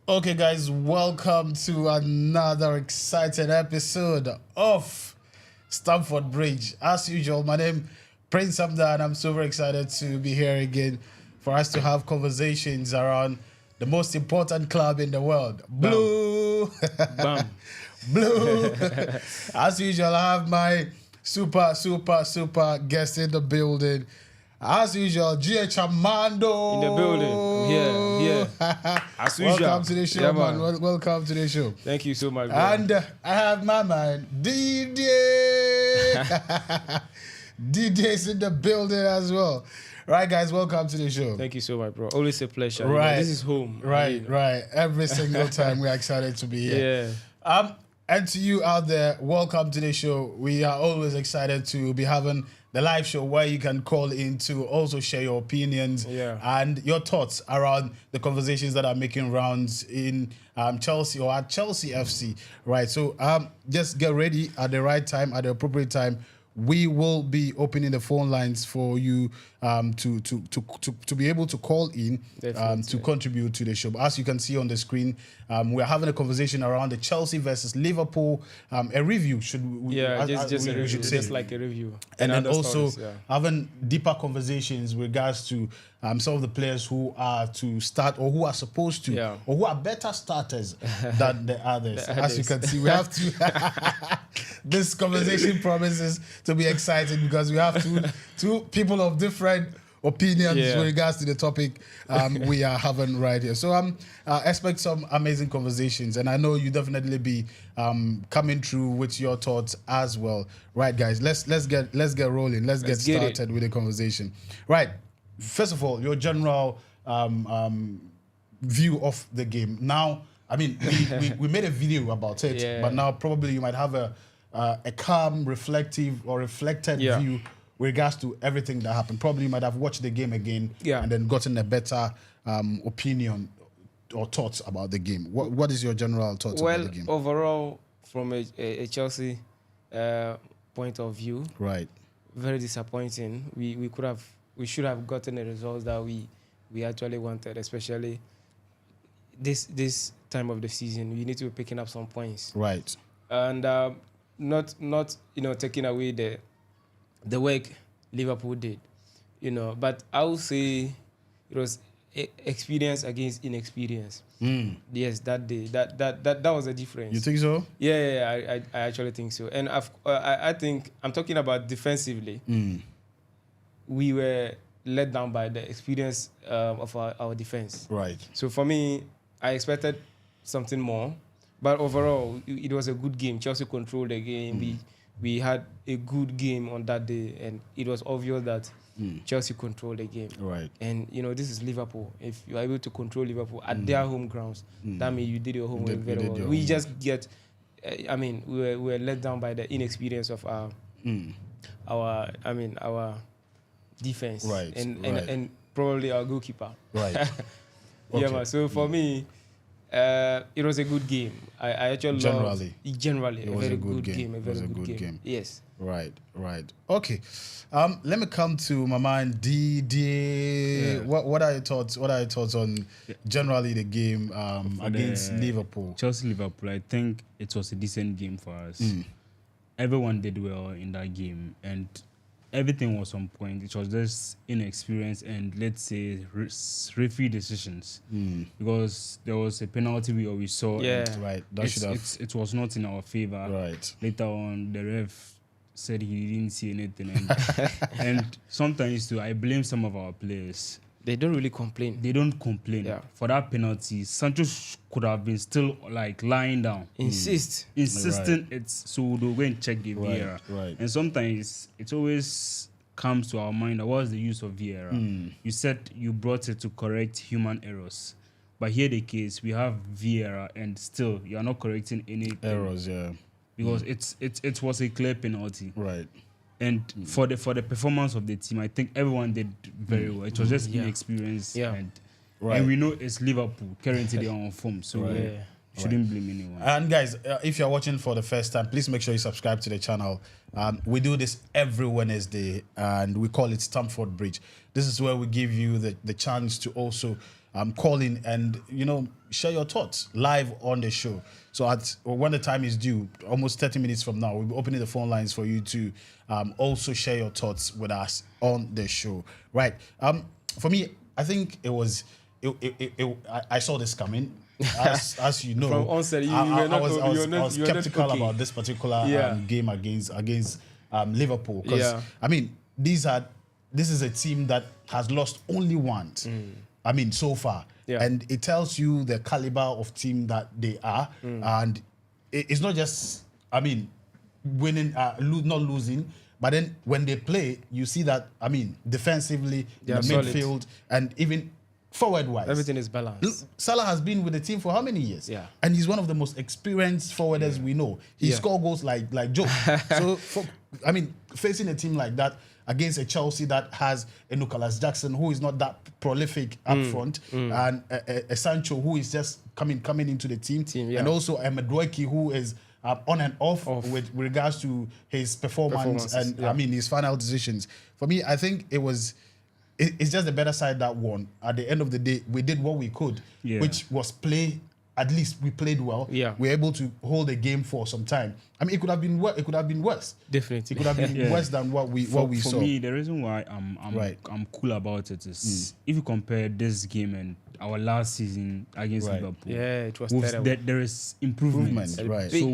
Okay, guys, welcome to another exciting episode of Stamford Bridge. As usual, my name Prince Hamda, and I'm super excited to be here again for us to have conversations around the most important club in the world, Blue. Bam. Blue. As usual, I have my super guest in the building. As usual, GH Amando. In the building. I'm here. As usual. Welcome to the show, Yeah, man. man. Welcome to the show. Thank you so much, bro. And I have my man, DJ. DJ's in the building as well. Right, guys, welcome to the show. Thank you so much, bro. Always a pleasure. Right. You know, this is home. Right. Every single time we're excited to be here. Yeah. And to you out there, welcome to the show. We are always excited to be having the live show where you can call in to also share your opinions and your thoughts around the conversations that are making rounds in Chelsea or at Chelsea FC. Right. So just get ready at the right time, at the appropriate time. We will be opening the phone lines for you to be able to call in to contribute to the show. But as you can see on the screen, we're having a conversation around the Chelsea versus Liverpool, a review. Just a review, just like a review. And then also having deeper conversations with regards to some of the players who are to start or who are supposed to or who are better starters than the others. As you can see, we have to... This conversation promises to be exciting because we have two people of different opinions with regards to the topic we are having right here. So expect some amazing conversations, and I know you definitely be coming through with your thoughts as well. Right, guys, let's get rolling. Let's get started with the conversation. Right, first of all, your general view of the game. Now, I mean, we made a video about it, but now probably you might have a calm, reflective, or reflected view with regards to everything that happened. Probably you might have watched the game again and then gotten a better opinion or thoughts about the game. What is your general thoughts about the game? Well, overall, from a Chelsea point of view, very disappointing. We should have gotten the results that we actually wanted, especially this time of the season. We need to be picking up some points. Right. And not taking away the work Liverpool did, but I would say it was experience against inexperience. Yes, that day that was the difference. You think so? Yeah, I actually think so. And I think I'm talking about defensively. We were let down by the experience of our defense. Right. So for me, I expected something more. But overall, it was a good game. Chelsea controlled the game. We had a good game on that day, and it was obvious that Chelsea controlled the game. Right. And this is Liverpool. If you are able to control Liverpool at their home grounds, that means you did your homework very well. We just get, we were let down by the inexperience of our defense, and probably our goalkeeper. Right. Yeah, man. So for me, it was a good game. I actually generally it was a very good game. A very good game. Yes. Right. Okay. Let me come to my man DD. Yeah. What are your thoughts? What are your thoughts on generally the game against Liverpool? Chelsea-Liverpool, I think it was a decent game for us. Everyone did well in that game, and everything was on point. It was just inexperience and, let's say, referee decisions. Because there was a penalty we saw. Yeah. Right. It was not in our favor. Right. Later on, the ref said he didn't see anything. And sometimes, too, I blame some of our players. They don't really complain. They don't complain. Yeah. For that penalty, Sancho could have been still lying down. Insisting so they'll go and check the VAR. Right. And sometimes it always comes to our mind that what's the use of VAR? You said you brought it to correct human errors. But here the case, we have VAR and still you are not correcting any errors, because it was a clear penalty. Right. And for the performance of the team, I think everyone did very well. It was just inexperience. Yeah. And we know it's Liverpool. Currently, they're on form. So Shouldn't blame anyone. And guys, if you're watching for the first time, please make sure you subscribe to the channel. We do this every Wednesday, and we call it Stamford Bridge. This is where we give you the chance to also call in and, share your thoughts live on the show. So when the time is due, almost 30 minutes from now, we'll be opening the phone lines for you to also share your thoughts with us on the show. Right. For me, I think it was... I saw this coming. As you know, from onset, I was skeptical about this particular game against Liverpool, because this is a team that has lost only once. So far, and it tells you the caliber of team that they are, and it's not just winning, not losing. But then when they play, you see that defensively, the midfield, and even forward-wise, everything is balanced. Salah has been with the team for how many years? Yeah. And he's one of the most experienced forwarders we know. He score goals like Joe. So, facing a team like that against a Chelsea that has a Nicholas Jackson, who is not that prolific up front, and a Sancho, who is just coming into the team, and also a Madueke, who is on and off with regards to his performance and his final decisions. For me, I think it's just the better side that won. At the end of the day, we did what we could, which was play. At least we played well. Yeah. We were able to hold the game for some time. It could have been worse. Definitely, it could have been worse than what we saw. For me, the reason why I'm cool about it is if you compare this game and our last season against Liverpool, it was terrible. There is improvement, right? So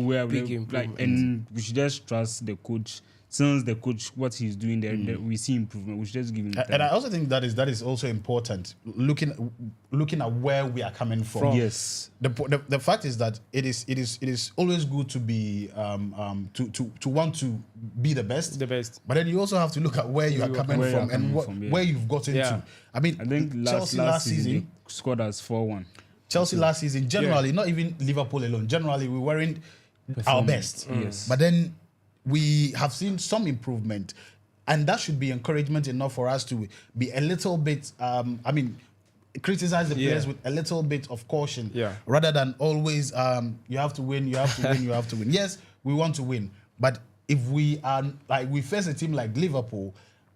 and we should just trust the coach. Since the coach, what he's doing there, we see improvement. We should just give him time. And I also think that is also important. Looking at where we are coming from. Yes. The fact is that it is always good to be to want to be the best. The best. But then you also have to look at where you are coming from and where you've gotten to. I think Chelsea last season they scored us 4-1. Chelsea last season, generally, not even Liverpool alone. Generally, we weren't our best. Yes. But then we have seen some improvement, and that should be encouragement enough for us to be a little bit, criticize the players with a little bit of caution, rather than always, you have to win, you have to win, you have to win. Yes, we want to win, but if we are we face a team like Liverpool,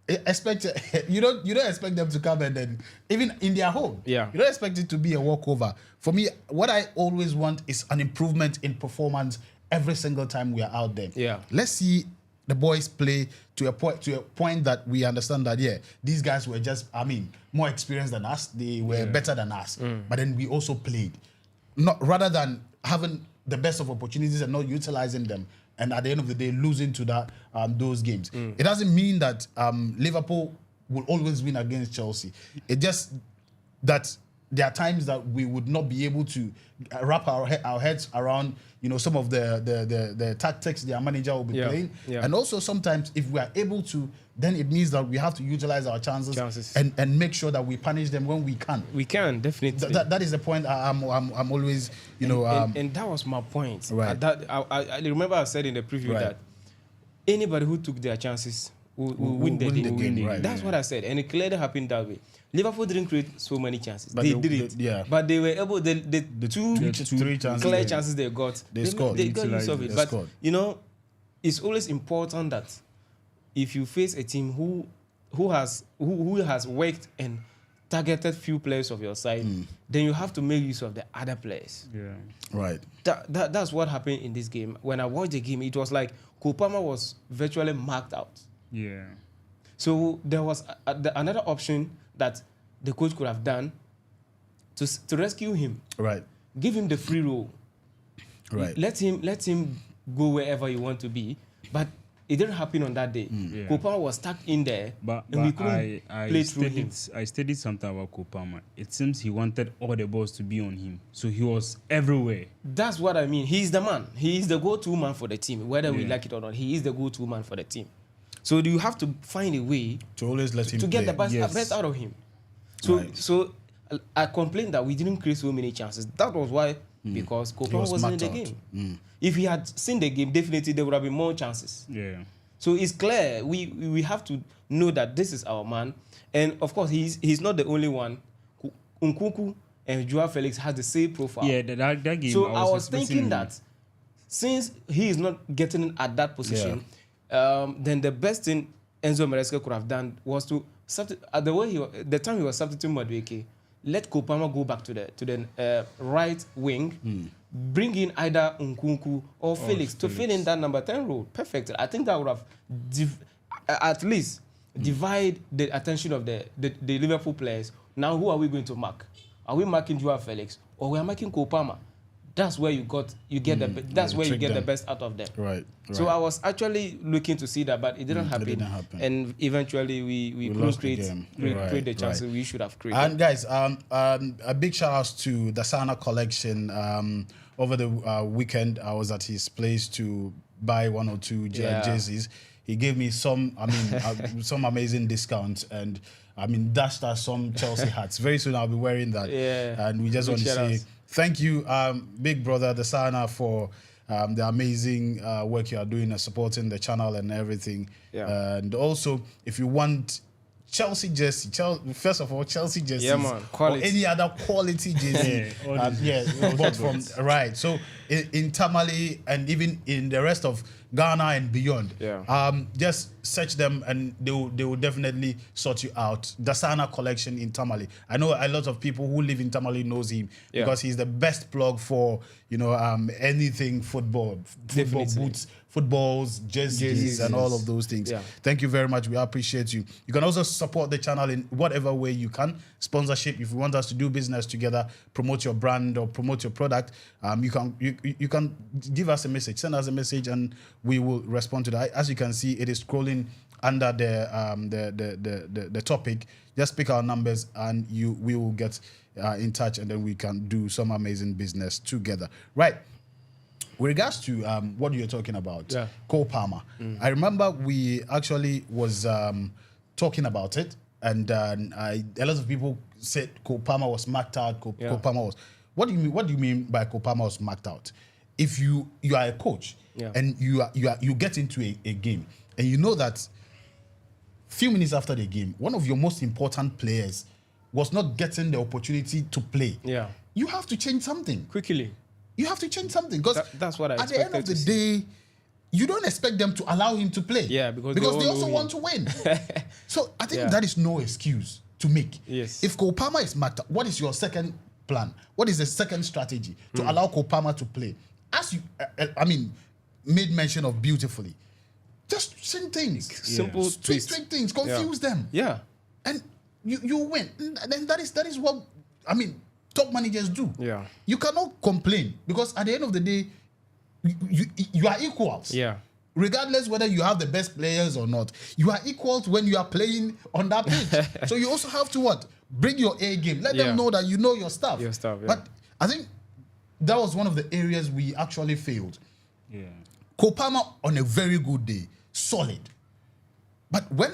you don't expect them to come and then even in their home, you don't expect it to be a walkover. For me, what I always want is an improvement in performance every single time we are out there. Yeah. Let's see the boys play to a point that we understand that these guys were just more experienced than us. They were better than us. But then we also played. Rather than having the best of opportunities and not utilizing them, and at the end of the day losing to those games. It doesn't mean that Liverpool will always win against Chelsea. It just that there are times that we would not be able to wrap our heads around, some of the tactics their manager will be playing. Yeah. And also sometimes if we are able to, then it means that we have to utilize our chances. And make sure that we punish them when we can. We can, definitely. That is the point I'm always, And that was my point. Right. I remember I said in the preview that anybody who took their chances will win the game. Right, that's what I said. And it clearly happened that way. Liverpool didn't create so many chances. But they did it. But they were able, the three clear chances they got, they scored. They got use of it. But, it's always important that if you face a team who has worked and targeted few players of your side, then you have to make use of the other players. Yeah. Right. That's what happened in this game. When I watched the game, it was like Kopama was virtually marked out. Yeah. So there was another option that the coach could have done to rescue him. Right. Give him the free roll. Right. Let him go wherever you want to be. But it didn't happen on that day. Kopama was stuck in there, and we couldn't play through him. I studied something about Kopama. It seems he wanted all the balls to be on him, so he was everywhere. That's what I mean. He's the man. He is the go-to man for the team, whether we like it or not. He is the go-to man for the team. So you have to find a way to always let him to get the best out of him. So I complained that we didn't create so many chances. That was why, because Kopama wasn't in the game. If he had seen the game, definitely there would have been more chances. Yeah. So it's clear we have to know that this is our man, and of course he's not the only one. Nkunku and Joao Felix has the same profile. Yeah, that game. So I was thinking that since he is not getting at that position, then the best thing Enzo Maresca could have done was to the time he was substituting Madueke, let Kopama go back to the right wing, bring in either Nkunku or Felix to fill in that number 10 role. Perfect. I think that would have at least divide the attention of the Liverpool players. Now, who are we going to mark? Are we marking Joao Felix or we are marking Kopama? That's where you get the best out of them. Right. So I was actually looking to see that, but it didn't happen. And eventually we couldn't create the chances we should have created. And guys, a big shout out to the Sana collection. Over the weekend, I was at his place to buy 1 or 2 jerseys. He gave me some amazing discounts, and dashed us some Chelsea hats. Very soon I'll be wearing that. Yeah. And we just want to say thank you, big brother, the Sana, for the amazing work you are doing and supporting the channel and everything. Yeah. And also, if you want Chelsea jersey, first of all, Chelsea jerseys, or any other quality jersey, bought from right. So in Tamale and even in the rest of Ghana and beyond, just search them and they will definitely sort you out. Dasana collection in Tamale. I know a lot of people who live in Tamale knows him because he's the best plug for anything football boots, footballs, jerseys, and all of those things. Thank you very much. We appreciate you. You can also support the channel in whatever way you can. Sponsorship, if you want us to do business together, promote your brand or promote your product, you can give us a message, send us a message, and we will respond to that. As you can see, it is scrolling under the topic. Just pick our numbers and we will get in touch, and then we can do some amazing business together. Right. With regards to what you're talking about, Cole Palmer, I remember we actually was talking about it, and a lot of people said Cole Palmer was marked out. Cole Palmer was. What do you mean? What do you mean by Cole Palmer was marked out? If you are a coach and you get into a game and you know that few minutes after the game, one of your most important players was not getting the opportunity to play. You have to change something quickly. You have to change something because that's what I at the end of the day, you don't expect them to allow him to play. Yeah, because they also want to win. So I think that is no excuse to make. Yes. If Cole Palmer is marked up, what is your second plan? What is the second strategy to allow Cole Palmer to play? As you, made mention of beautifully, just same things, simple, tweak things, confuse them. Yeah, and you win. And then that is what top managers do. Yeah, you cannot complain because at the end of the day, you are equals. Yeah, regardless whether you have the best players or not, you are equals when you are playing on that pitch. So you also have to bring your A game. Let them know that you know your stuff. But I think that was one of the areas we actually failed. Yeah, Cole Palmer on a very good day, solid. But when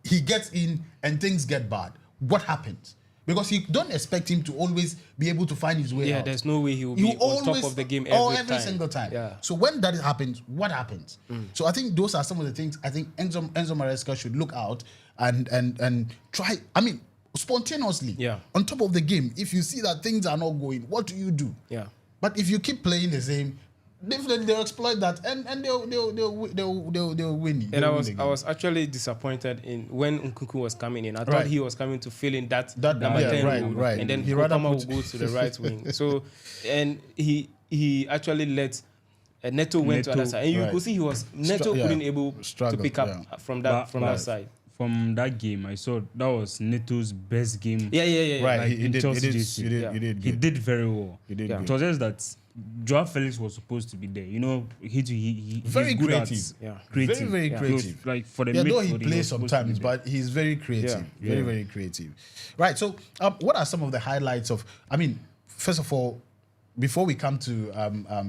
he gets in and things get bad, what happens? Because you don't expect him to always be able to find his way out. Yeah, there's no way he will be on top of the game every single time. Yeah. So when that happens, what happens? So I think those are some of the things I think Enzo Maresca should look out and try. Spontaneously. Yeah. On top of the game, if you see that things are not going, what do you do? Yeah. But if you keep playing the same, definitely they'll exploit that and they'll win. And I was actually disappointed in when Nkunku was coming in. I thought he was coming to fill in that number 10 role, and then Kopama will go to the right wing. So and he actually let Neto went to the other side, and you could see Neto couldn't able to pick up from that side. From that game, I saw that was Neto's best game. Yeah. Right, like he did very well. He did. It was just that Joao Felix was supposed to be there. He very creative. Creative. Very creative. Like for the though he plays sometimes, but he's very creative. Very creative. Right. So, what are some of the highlights of? First of all, before we come to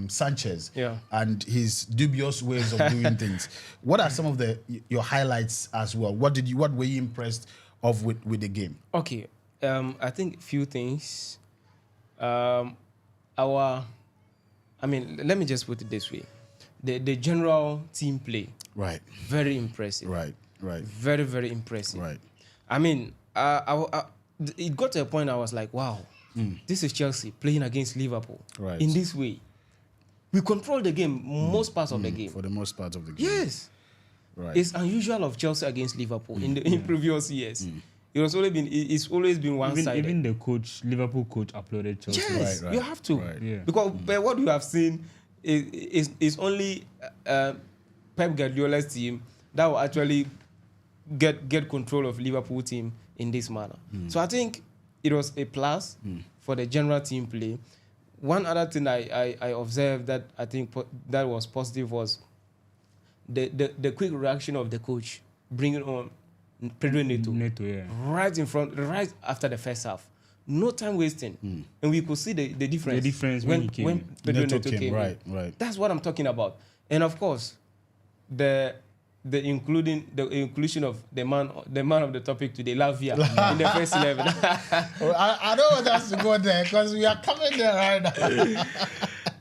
Sanchez and his dubious ways of doing things, what are some of your highlights as well? What were you impressed of with the game? Okay, I think a few things. Let me just put it this way: the general team play, right? Very impressive. Right. Very impressive. Right. It got to a point I was like, wow. this is Chelsea playing against Liverpool right. in this way. We control the game most parts of the game. For the most part of the game. Yes. Right. It's unusual of Chelsea against Liverpool in previous years. It's always been one-sided. Even the coach, Liverpool coach, uploaded Chelsea. Yes, you have to. Right. Yeah. Because what you have seen is only Pep Guardiola's team that will actually get control of Liverpool team in this manner. So I think it was a plus for the general team play. One other thing I observed that I think that was positive was the quick reaction of the coach bringing on Pedro Neto, right in front, right after the first half. No time wasting, and we could see the difference. The difference when Pedro Neto came. Right. That's what I'm talking about. And of course, the inclusion of the man of the topic today, Lavia, in the first 11. I don't want us to go there because we are coming there right now.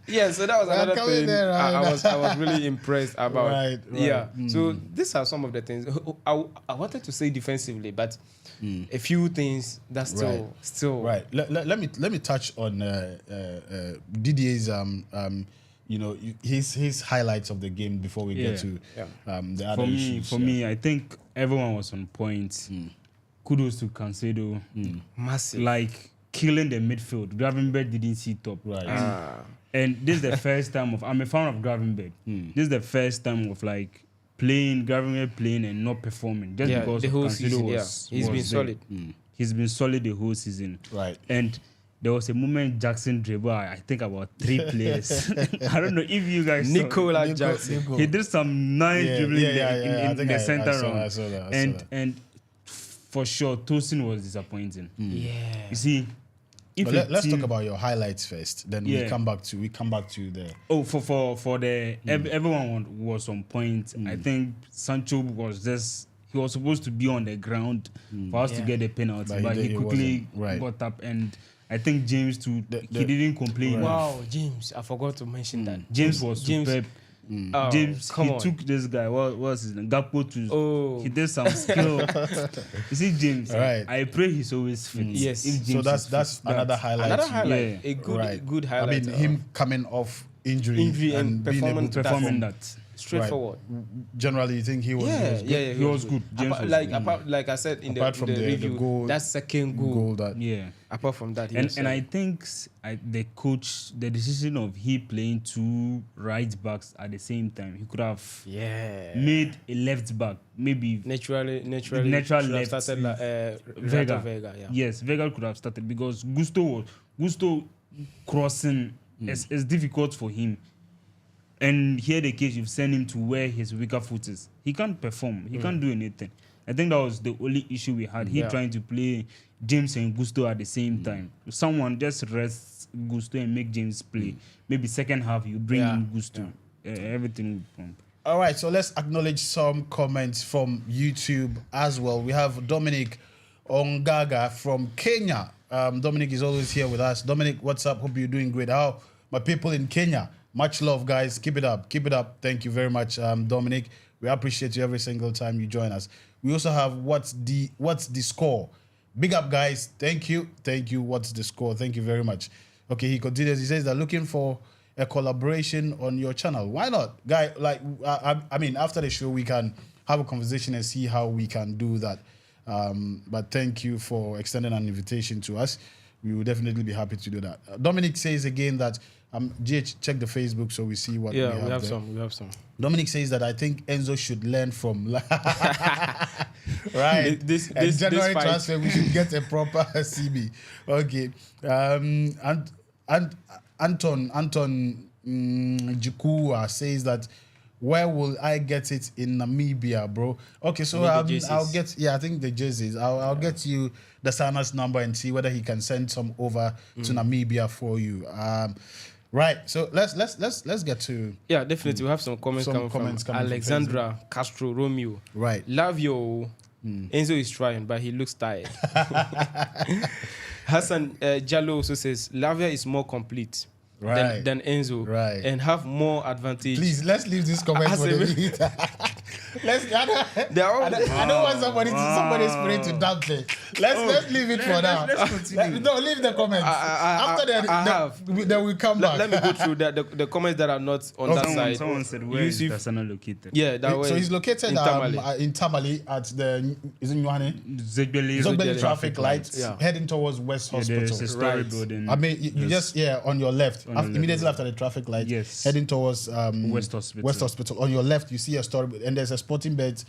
Yeah, so that was another thing I was really impressed about. Right. Yeah. So these are some of the things. I wanted to say defensively, but a few things that still right. Let me touch on Didier's his highlights of the game before we get to the other issues. For me, I think everyone was on point. Kudos to Cancelo. Massive. Like killing the midfield. Gravenberch didn't see top. Right. And this is the first time I'm a fan of Gravenberch. This is the first time of like Gravenberch playing and not performing. Just because the whole Cancelo season, he's been solid. He's been solid the whole season. Right. And there was a moment Jackson dribbled, I think about 3 players. I don't know if you guys Nicola Jackson. He did some nice dribbling in the center round. I saw that. And for sure, Tosin was disappointing. Yeah. You see, let's talk about your highlights first. Then we come back to the. Oh, for the everyone was on point. I think Sancho was supposed to be on the ground for us to get the penalty, but he quickly got up, and I think James too. He didn't complain. Wow, James! I forgot to mention that. James was superb. James, took this guy. What was his name? Gakpo to. He did some skill. You see, James. Right. I pray he's always fit. Yes. So that's another highlight. Another highlight. Yeah. A good highlight. I mean, him coming off injury and being able to performing that. Straightforward. Right. Generally, you think he was good? Yeah, he was good. James was good. Like I said in apart from the review, the goal, that second goal. Apart from that, and I think the coach, the decision of he playing 2 right backs at the same time, he could have made a left back, maybe naturally left. Have started Vega. Yes, Vega could have started because Gusto crossing is difficult for him. And here the case, you've sent him to where his weaker foot is. He can't perform. He can't do anything. I think that was the only issue we had. He trying to play James and Gusto at the same time. Someone just rest Gusto and make James play. Maybe second half you bring in Gusto. Everything will pump. All right, so let's acknowledge some comments from YouTube as well. We have Dominic Ongaga from Kenya. Dominic is always here with us. Dominic, what's up? Hope you're doing great. How my people in Kenya? Much love, guys. Keep it up. Keep it up. Thank you very much, Dominic. We appreciate you every single time you join us. We also have what's the score. Big up, guys. Thank you. What's the score? Thank you very much. Okay, he continues. He says they're looking for a collaboration on your channel. Why not, guy? Like, I mean, after the show, we can have a conversation and see how we can do that. But thank you for extending an invitation to us. We will definitely be happy to do that. Dominic says again that GH, check the Facebook so we see what we have. We have some. Dominic says that I think Enzo should learn from right. This January transfer, we should get a proper CB. Okay. And Anton Jukua says that where will I get it in Namibia, bro? Okay, so I'll get I think the jerseys. I'll get you the Sana's number and see whether he can send some over to Namibia for you. Right, so let's get to definitely we have some comments coming from Alexandra Castro Romeo. Right, Lavia, Enzo is trying, but he looks tired. Hassan Jallo also says Lavia is more complete than Enzo, and have more advantage. Please let's leave this comment for the I don't want somebody spraying to downplay. Let's leave it for now. Let's continue. No, leave the comments. After that, then we come back. Let me go through the comments that are not on that side. Someone said, where is Dasana located? Yeah, that way. So he's located in Tamale at the Zogbeli traffic light, heading towards West Hospital. There's a story building. I mean, you just on your left, immediately after the traffic light, heading towards West Hospital. On your left, you see a story, and there's a sporting bet.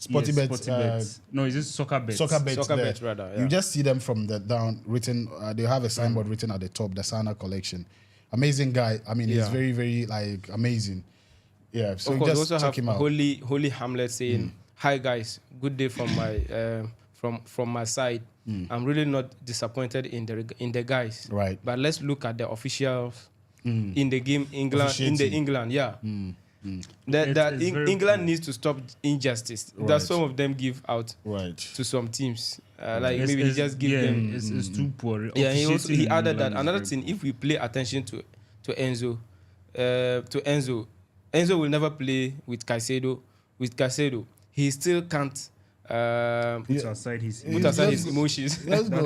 No, it's just soccer bets. Soccer bets rather. Yeah. You just see them from the down written. They have a signboard written at the top. The Sana collection. Amazing guy. I mean, he's very, very like amazing. Yeah. So of course, just also check have him out. Holy Hamlet saying, "Hi guys, good day from my from my side. I'm really not disappointed in the guys. Right. But let's look at the officials in the game England. Yeah." England needs to stop injustice that some of them give out to some teams. Maybe he just give them. It's too poor. Yeah, he added that another thing. If we pay attention to Enzo, Enzo will never play with Caicedo. He still can't. Put aside his emotions. Let's go.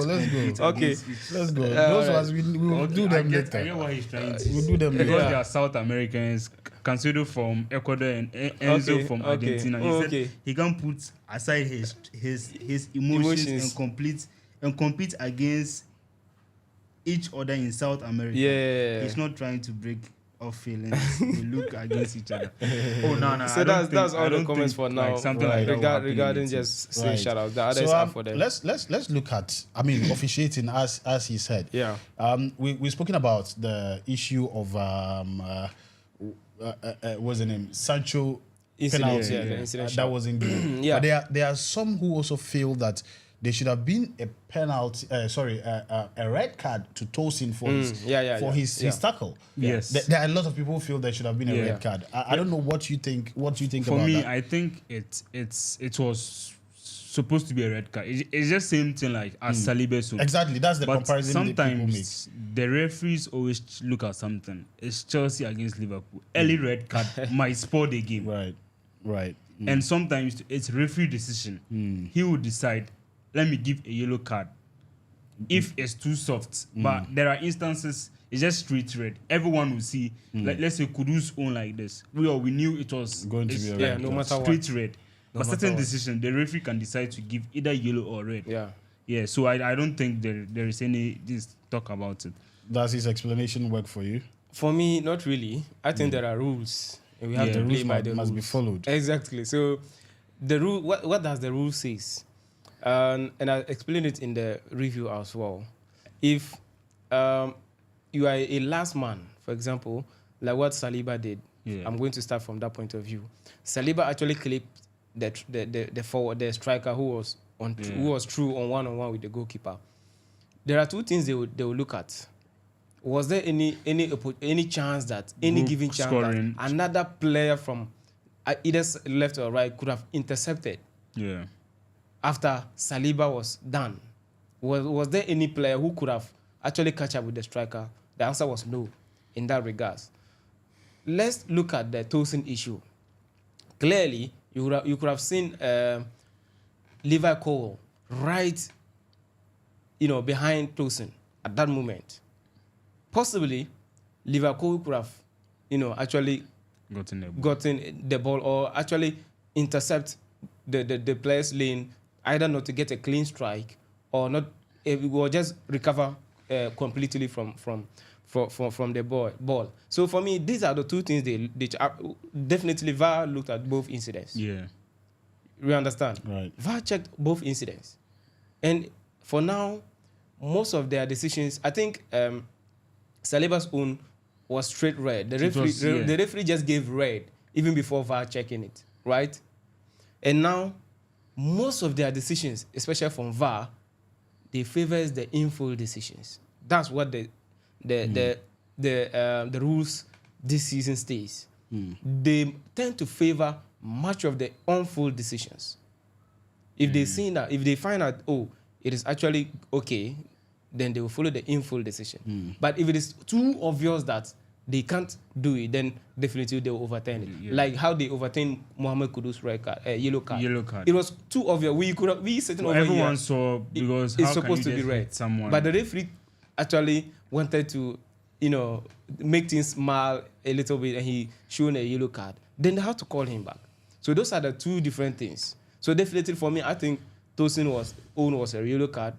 Okay, let's go. Those ones we'll do them later. I get what he's trying to. We'll do them later. Because they are South Americans, Cancelo from Ecuador and Enzo from Argentina. He said he can put aside his emotions and compete against each other in South America. Yeah, he's not trying to break off feelings. They look against each other. Oh no! So that's all the comments for now. Like something like that regarding just saying shout out. The others are for them. Let's look at officiating as he said. Yeah. We've spoken about the issue of what's the name? Sancho penalty that was in game. But there are some who also feel that there should have been a penalty, a red card to Tosin for his tackle. Yes, there are a lot of people who feel there should have been a red card. I don't know what you think. What you think for about me, that? I think it was supposed to be a red card. It's just same thing like as Saliba. Exactly, that's the comparison. Sometimes the referees always look at something. It's Chelsea against Liverpool. Early red card might spoil the game. Right. And sometimes it's referee decision. He will decide, let me give a yellow card if it's too soft. But there are instances it's just straight red. Everyone will see. Like let's say Kudus own like this. We knew it was going to be a red. No matter straight what. red. But certain decision, the referee can decide to give either yellow or red. Yeah. So I don't think there is any this talk about it. Does his explanation work for you? For me, not really. I think there are rules. And we have to play by the rules. Must be followed. Exactly. So the rule. What does the rule says? And I explained it in the review as well. If you are a last man, for example, like what Saliba did, I'm going to start from that point of view. Saliba actually clipped the forward, the striker who was true on one-on-one with the goalkeeper. There are two things they will look at. Was there any chance that given chance that another player from either left or right could have intercepted? Yeah. After Saliba was done, was there any player who could have actually catch up with the striker? The answer was no in that regards. Let's look at the Tosin issue. Clearly, you could have seen Levi Cole right, behind Tosin at that moment. Possibly, Levi Cole could have, actually gotten the ball or actually intercept the player's lane, either not to get a clean strike or not, or just recover completely from the ball. So for me, these are the two things they definitely VAR looked at both incidents. Yeah. We understand? Right. VAR checked both incidents. And for now, most of their decisions, I think Saliba's own was straight red. The referee just gave red even before VAR checking it, right? And now, most of their decisions, especially from VAR, they favors the in-full decisions. That's what the rules this season states. They tend to favor much of the on-full decisions. If they find out, it is actually okay, then they will follow the in-full decision. But if it is too obvious that they can't do it, then definitely they'll overturn it. Yeah. Like how they overturned Mohamed Kudus' yellow card. Yellow card. It was too obvious. We sitting over everyone here. Saw because it's supposed to be red. Someone. But the referee actually wanted to, make things smile a little bit, and he showed a yellow card. Then they had to call him back. So those are the two different things. So definitely for me, I think Tosin's own was a yellow card,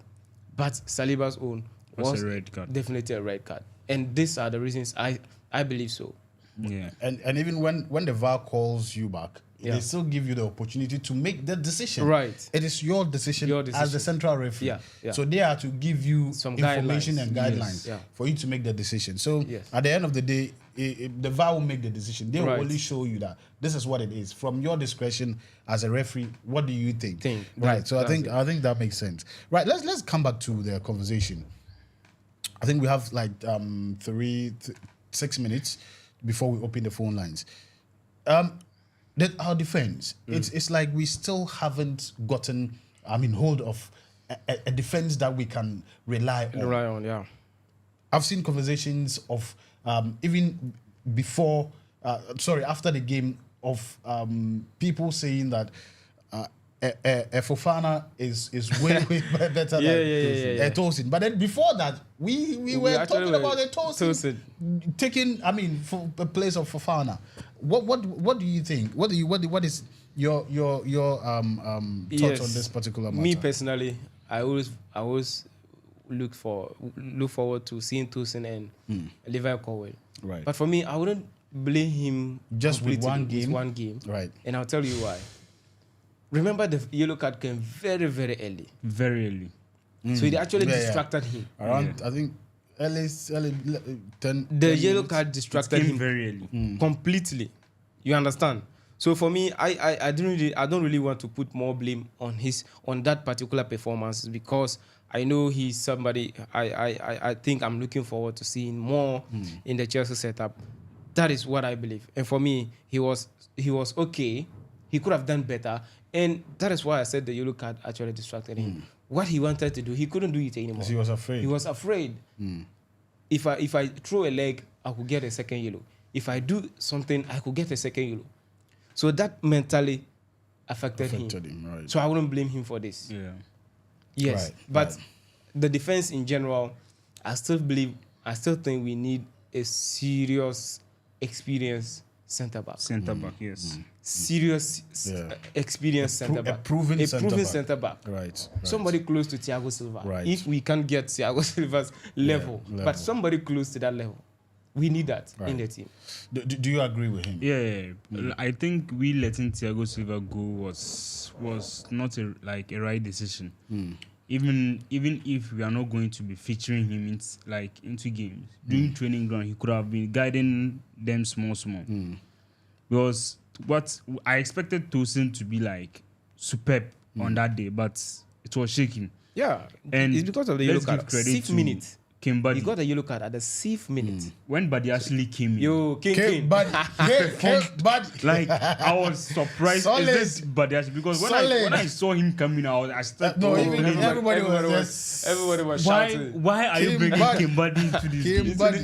but Saliba's own was a red card. Definitely a red card. And these are the reasons I believe so. Yeah. And even when the VAR calls you back, they still give you the opportunity to make the decision. Right. It is your decision as the central referee. Yeah. So they are to give you some information and guidelines for you to make the decision. So at the end of the day, the VAR will make the decision. They will only show you that this is what it is. From your discretion as a referee, what do you think? Right. So I think that makes sense. Right. Let's come back to the conversation. I think we have like 6 minutes before we open the phone lines. Our defense, it's like we still haven't gotten, hold of a defense that we can rely on. Yeah. I've seen conversations of even before, after the game, of people saying that Fofana is way better than Tosin. But then before that, we were talking about Tosin taking, for the place of Fofana. What do you think? What is your thoughts on this particular matter? Me personally, I always look forward to seeing Tosin and Lavia Cowell. Right. But for me, I wouldn't blame him just with one game. Right. And I'll tell you why. Remember, the yellow card came very, very early. Very early. So it actually distracted him. Around, I think, early 10. The yellow card distracted him very early. Completely. You understand? So for me, I don't really want to put more blame on that particular performance, because I know he's somebody I think I'm looking forward to seeing more in the Chelsea setup. That is what I believe. And for me, he was okay. He could have done better. And that is why I said the yellow card actually distracted him. What he wanted to do, he couldn't do it anymore. He was afraid. He was afraid. If I throw a leg, I could get a second yellow. If I do something, I could get a second yellow. So that mentally affected him. Right. So I wouldn't blame him for this. Yeah. Yes. But the defense in general, I still think we need a serious, experienced centre back. Centre back, yes. Serious, experienced centre back. A proven centre back. Right. Somebody close to Thiago Silva. Right. If we can't get Thiago Silva's level, but somebody close to that level. We need that in the team. Do you agree with him? Yeah. I think we letting Thiago Silva go was not a right decision. Even if we are not going to be featuring him into games, during training ground, he could have been guiding them small. Because what I expected Tosin to be superb on that day, but it was shaking. Yeah, and it's because of the yellow card. 6 minutes. He got a yellow card at the 6th minute. When Buddy actually came in. King. I was surprised. Is Buddy actually, because when I saw him coming out, I started. Everybody was shouting. Why are you bringing King Buddy into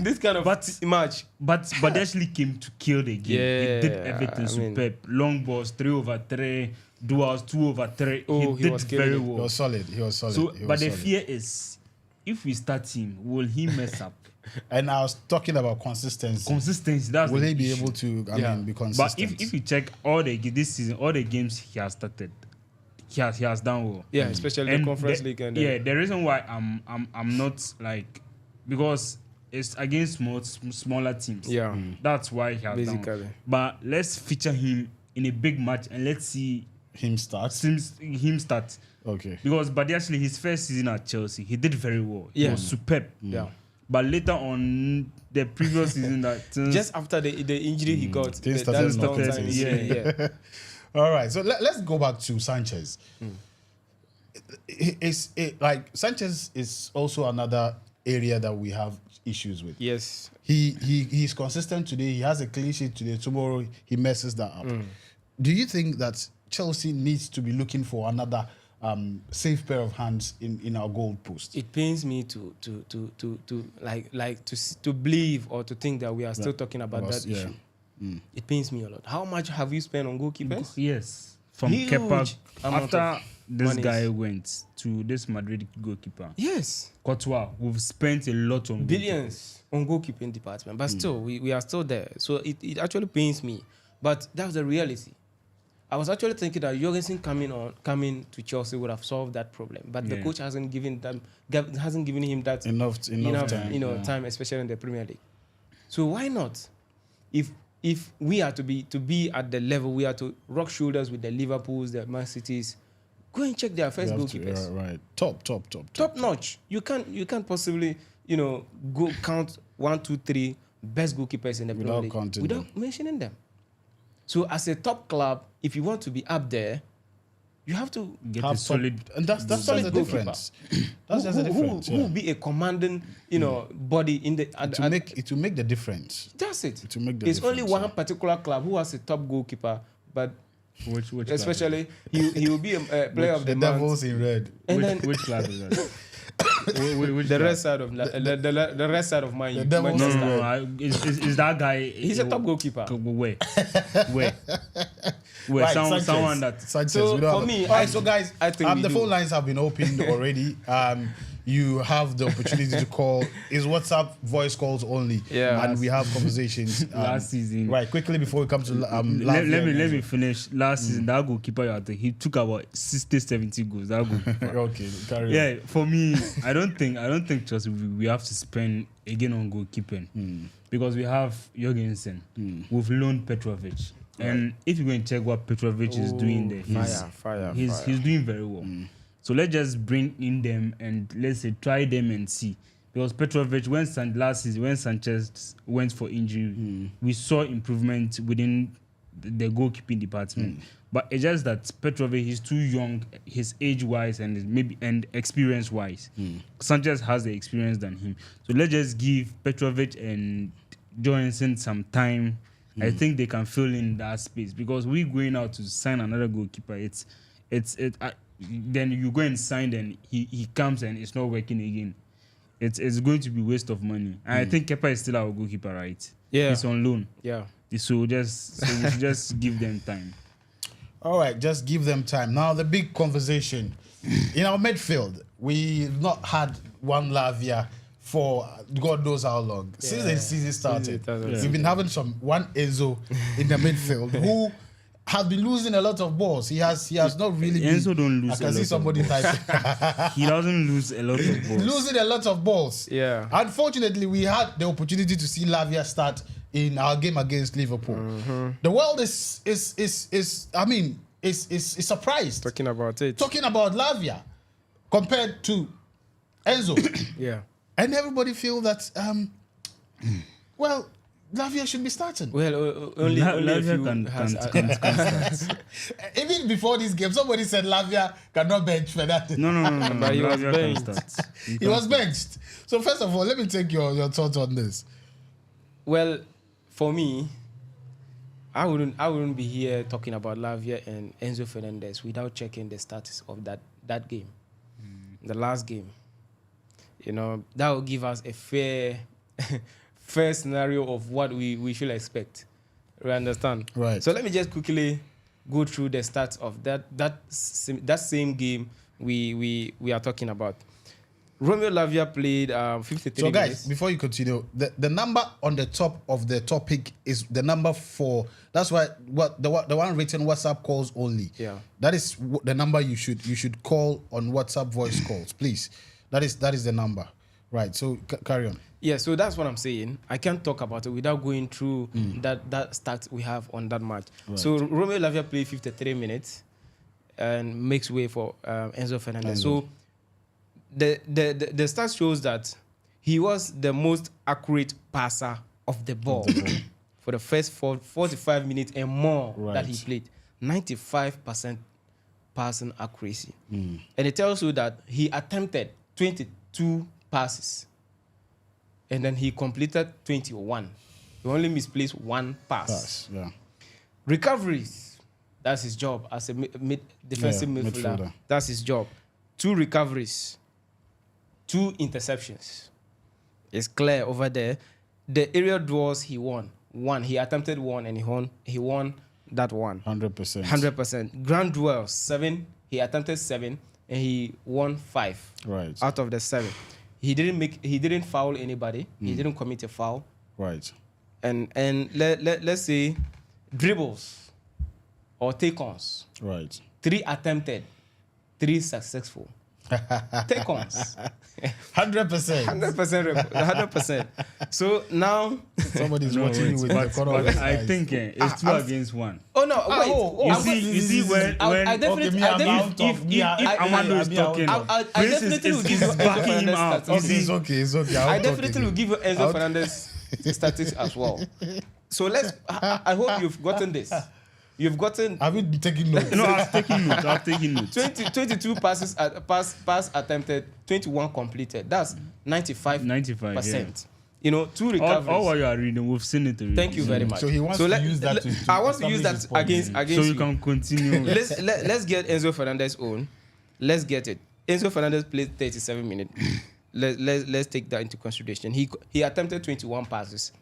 this kind of match? But Buddy actually came to kill the game. He did everything superb. Long balls, 3/3. Duels, 2/3. He did very well. He was solid. So, but the fear is, if we start him, will he mess up? And I was talking about consistency. That's will he be able to be consistent? But if you check this season, all the games he has started, he has done well. Yeah, especially the Conference League. And the reason why I'm not because it's against smaller teams. Yeah, that's why he has done well. But let's feature him in a big match and let's see him start. Okay. Because actually his first season at Chelsea, he did very well. He was superb. Yeah. But later on the previous season, just after the injury he got, started. All right. So let's go back to Sanchez. Sanchez is also another area that we have issues with. Yes. He's consistent today. He has a clean sheet today. Tomorrow he messes that up. Do you think that Chelsea needs to be looking for another safe pair of hands in our goal post. It pains me to believe or to think that we are still talking about that issue. It pains me a lot. How much have you spent on goalkeepers? Yes, from Huge Kepa after this monies. guy went to this Madrid goalkeeper. Yes, Courtois, we've spent a lot on billions on goalkeeping department, but still we are still there. So it actually pains me, but that's the reality. I was actually thinking that Jorgensen coming to Chelsea would have solved that problem, but the coach hasn't given him that enough time, time, especially in the Premier League. So why not? If we are to be at the level, we are to rock shoulders with the Liverpools, the Man Cities, go and check their first goalkeepers. Right, top notch. You can't possibly go count 1, 2, 3 best goalkeepers in the Premier League without mentioning them. So as a top club, if you want to be up there, you have to get a solid, and that's the difference. That's just the difference. Who will be a commanding, body in the to make the difference. That's it. To make the There's difference, only one particular club who has a top goalkeeper, but which especially he will be a player of the Devils in red. And which club is that? The rest side of the rest side of Man U. No. Is that guy? He's a top goalkeeper. Where? Right, someone that. Sanchez, so for me, so guys, I think the phone lines have been opened already. You have the opportunity to call. It's WhatsApp voice calls only. Yeah, and we have conversations. Last season, right? Quickly before we come to let me finish. Last season, that goalkeeper, he took about 60-70 goals. That goalkeeper. Okay, carry on. Yeah, for me, I don't think Chelsea we have to spend again on goalkeeping because we have Jorgensen. We've loaned Petrovic. And if you go and check what Petrovic is doing there, he's doing very well. So let's just bring in them and let's say try them and see. Because Petrovic, last season, when Sanchez went for injury, we saw improvement within the goalkeeping department. But it's just that Petrovic, he's too young, his age-wise and experience-wise. Sanchez has the experience than him. So let's just give Petrovic and Jorgensen some time. I think they can fill in that space because we going out to sign another goalkeeper. Then you go and sign, and he comes and it's not working again. It's going to be waste of money. And I think Kepa is still our goalkeeper, right? Yeah, he's on loan. Yeah. So we should just give them time. All right, just give them time. Now the big conversation in our midfield. We've not had one Lavia for God knows how long. Since the season started. We've been having one Enzo in the midfield who has been losing a lot of balls. He has not really Enzo don't lose. I can see somebody typing. He doesn't lose a lot of balls. Losing a lot of balls. Yeah. Unfortunately, we had the opportunity to see Lavia start in our game against Liverpool. The world is surprised. Talking about Lavia compared to Enzo. Yeah. And everybody feel that, Lavia should be starting. Well, only Lavia can start. Even before this game, somebody said Lavia cannot bench Fernandez. No. But he was benched. He was benched. So first of all, let me take your thoughts on this. Well, for me, I wouldn't be here talking about Lavia and Enzo Fernandez without checking the status of that game, the last game. That will give us a fair scenario of what we should expect. We understand? Right. So let me just quickly go through the stats of that same game we are talking about. Romeo Lavia played 53 So guys, minutes. before you continue, the number on the top of the topic is the number 4. That's why the one written WhatsApp calls only. Yeah. That is the number you should call on WhatsApp voice calls, please. That is the number. Right. So carry on. Yeah, so that's what I'm saying. I can't talk about it without going through that stats we have on that match. Right. So Romeo Lavia played 53 minutes and makes way for Enzo Fernandez. So the stats shows that he was the most accurate passer of the ball for the first 45 minutes and more that he played. 95% passing accuracy. And it tells you that he attempted 22 passes. And then he completed 21. He only misplaced one pass. Yeah. Recoveries. That's his job as a defensive midfielder. That's his job. 2 recoveries, 2 interceptions. It's clear over there. The aerial duels he won. 1. He attempted 1 and he won that one. 100%. 100%. Grand duels, 7. He attempted 7 and he won 5. Right. Out of the 7. He didn't foul anybody. He didn't commit a foul. Right. And let's say dribbles or take-ons. Right. 3 attempted, 3 successful. Take-ons. 100%. 100%. So now somebody's watching you with the corner of his I eyes. think it's 2 against 1. Oh no! Wait. You see when Amando is talking, I definitely will give you backing him out. It's okay. I definitely will give you Enzo Fernandez statistics as well. So I hope you've gotten this. You've gotten. Have you been taking notes? No, I've taken notes. 22 pass attempted, 21 completed. That's 95%. You know, 2 recoveries. All what you are reading, we've seen it already. Thank you very much. So he wants to use that to I want to use that against so you can continue. Let's get Enzo Fernandez on. Let's get it. Enzo Fernandez played 37 minutes. Let's take that into consideration. He attempted 21 passes,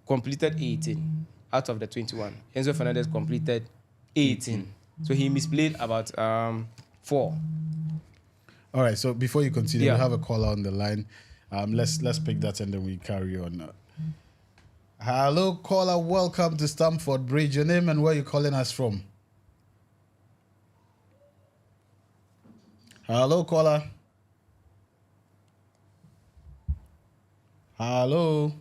completed 18 out of the 21. Enzo Fernandez completed 18. So he misplayed about 4. All right. So before you continue, we have a caller on the line. Let's pick that and then we carry on. Hello, caller. Welcome to Stamford Bridge. Your name and where you calling us from? Hello, caller. Hello.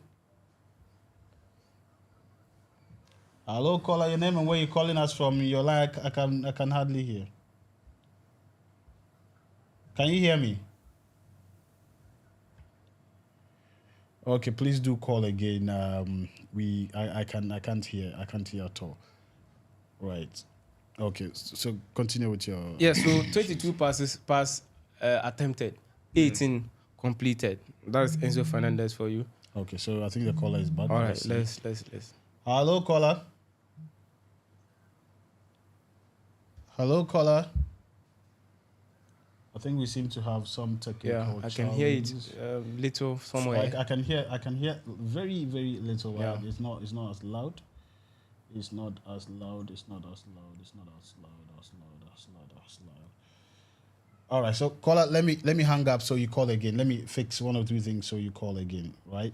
Hello, caller. Your name and where you calling us from? You're like I can hardly hear. Can you hear me? Okay, please do call again. I can't hear at all. Right. Okay, so continue with your. Yeah. So 22 pass attempted, 18 completed. That's Enzo Fernandez for you. Okay, so I think the caller is back. All right, let's. Hello, caller. Hello, caller. I think we seem to have some technical. Yeah, I can hear it little somewhere. I can hear very, very little. Yeah. It's not as loud. It's not as loud. All right, so caller, let me hang up so you call again. Let me fix 1 or 2 things so you call again, right?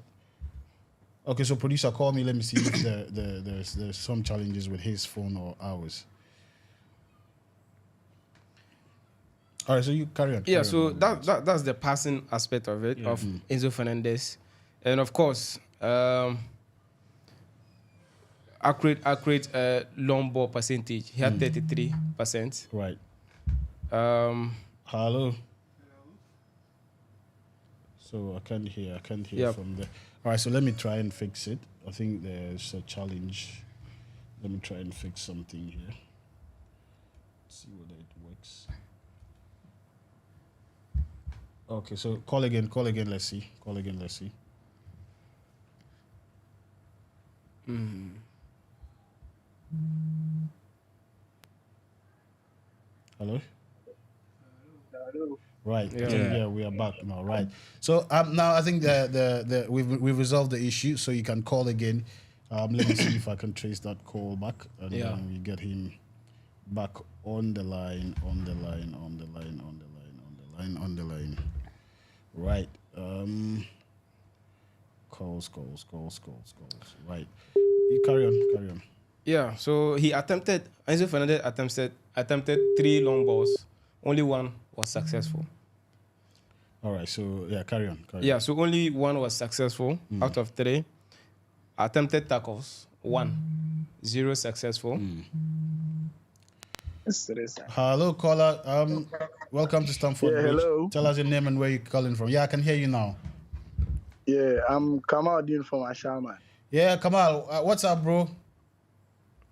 Okay, so producer, call me. Let me see if there's some challenges with his phone or ours. All right, so you carry on. Yeah, so that's the passing aspect of it, of Enzo Fernandez. And of course, accurate long ball percentage. He had 33%. Right. Hello. So I can't hear from there. All right, so let me try and fix it. I think there's a challenge. Let me try and fix something here. See whether it works. Okay, so call again. Let's see. Hello. Right. Yeah, we are back now. Right. So now I think we've resolved the issue. So you can call again. Let me see if I can trace that call back, and then we get him back on the line. Right. Calls. Right. You carry on. Yeah. So Enzo Fernandez attempted 3 long balls. Only 1 was successful. All right. So carry on. Yeah. So only 1 was successful out of 3. Attempted tackles 1, 0 successful. Hello, caller. Welcome to Stamford Bridge. Hello. Tell us your name and where you're calling from. Yeah, I can hear you now. Yeah, I'm Kamal Dean from Ashama. Yeah, Kamal. What's up, bro?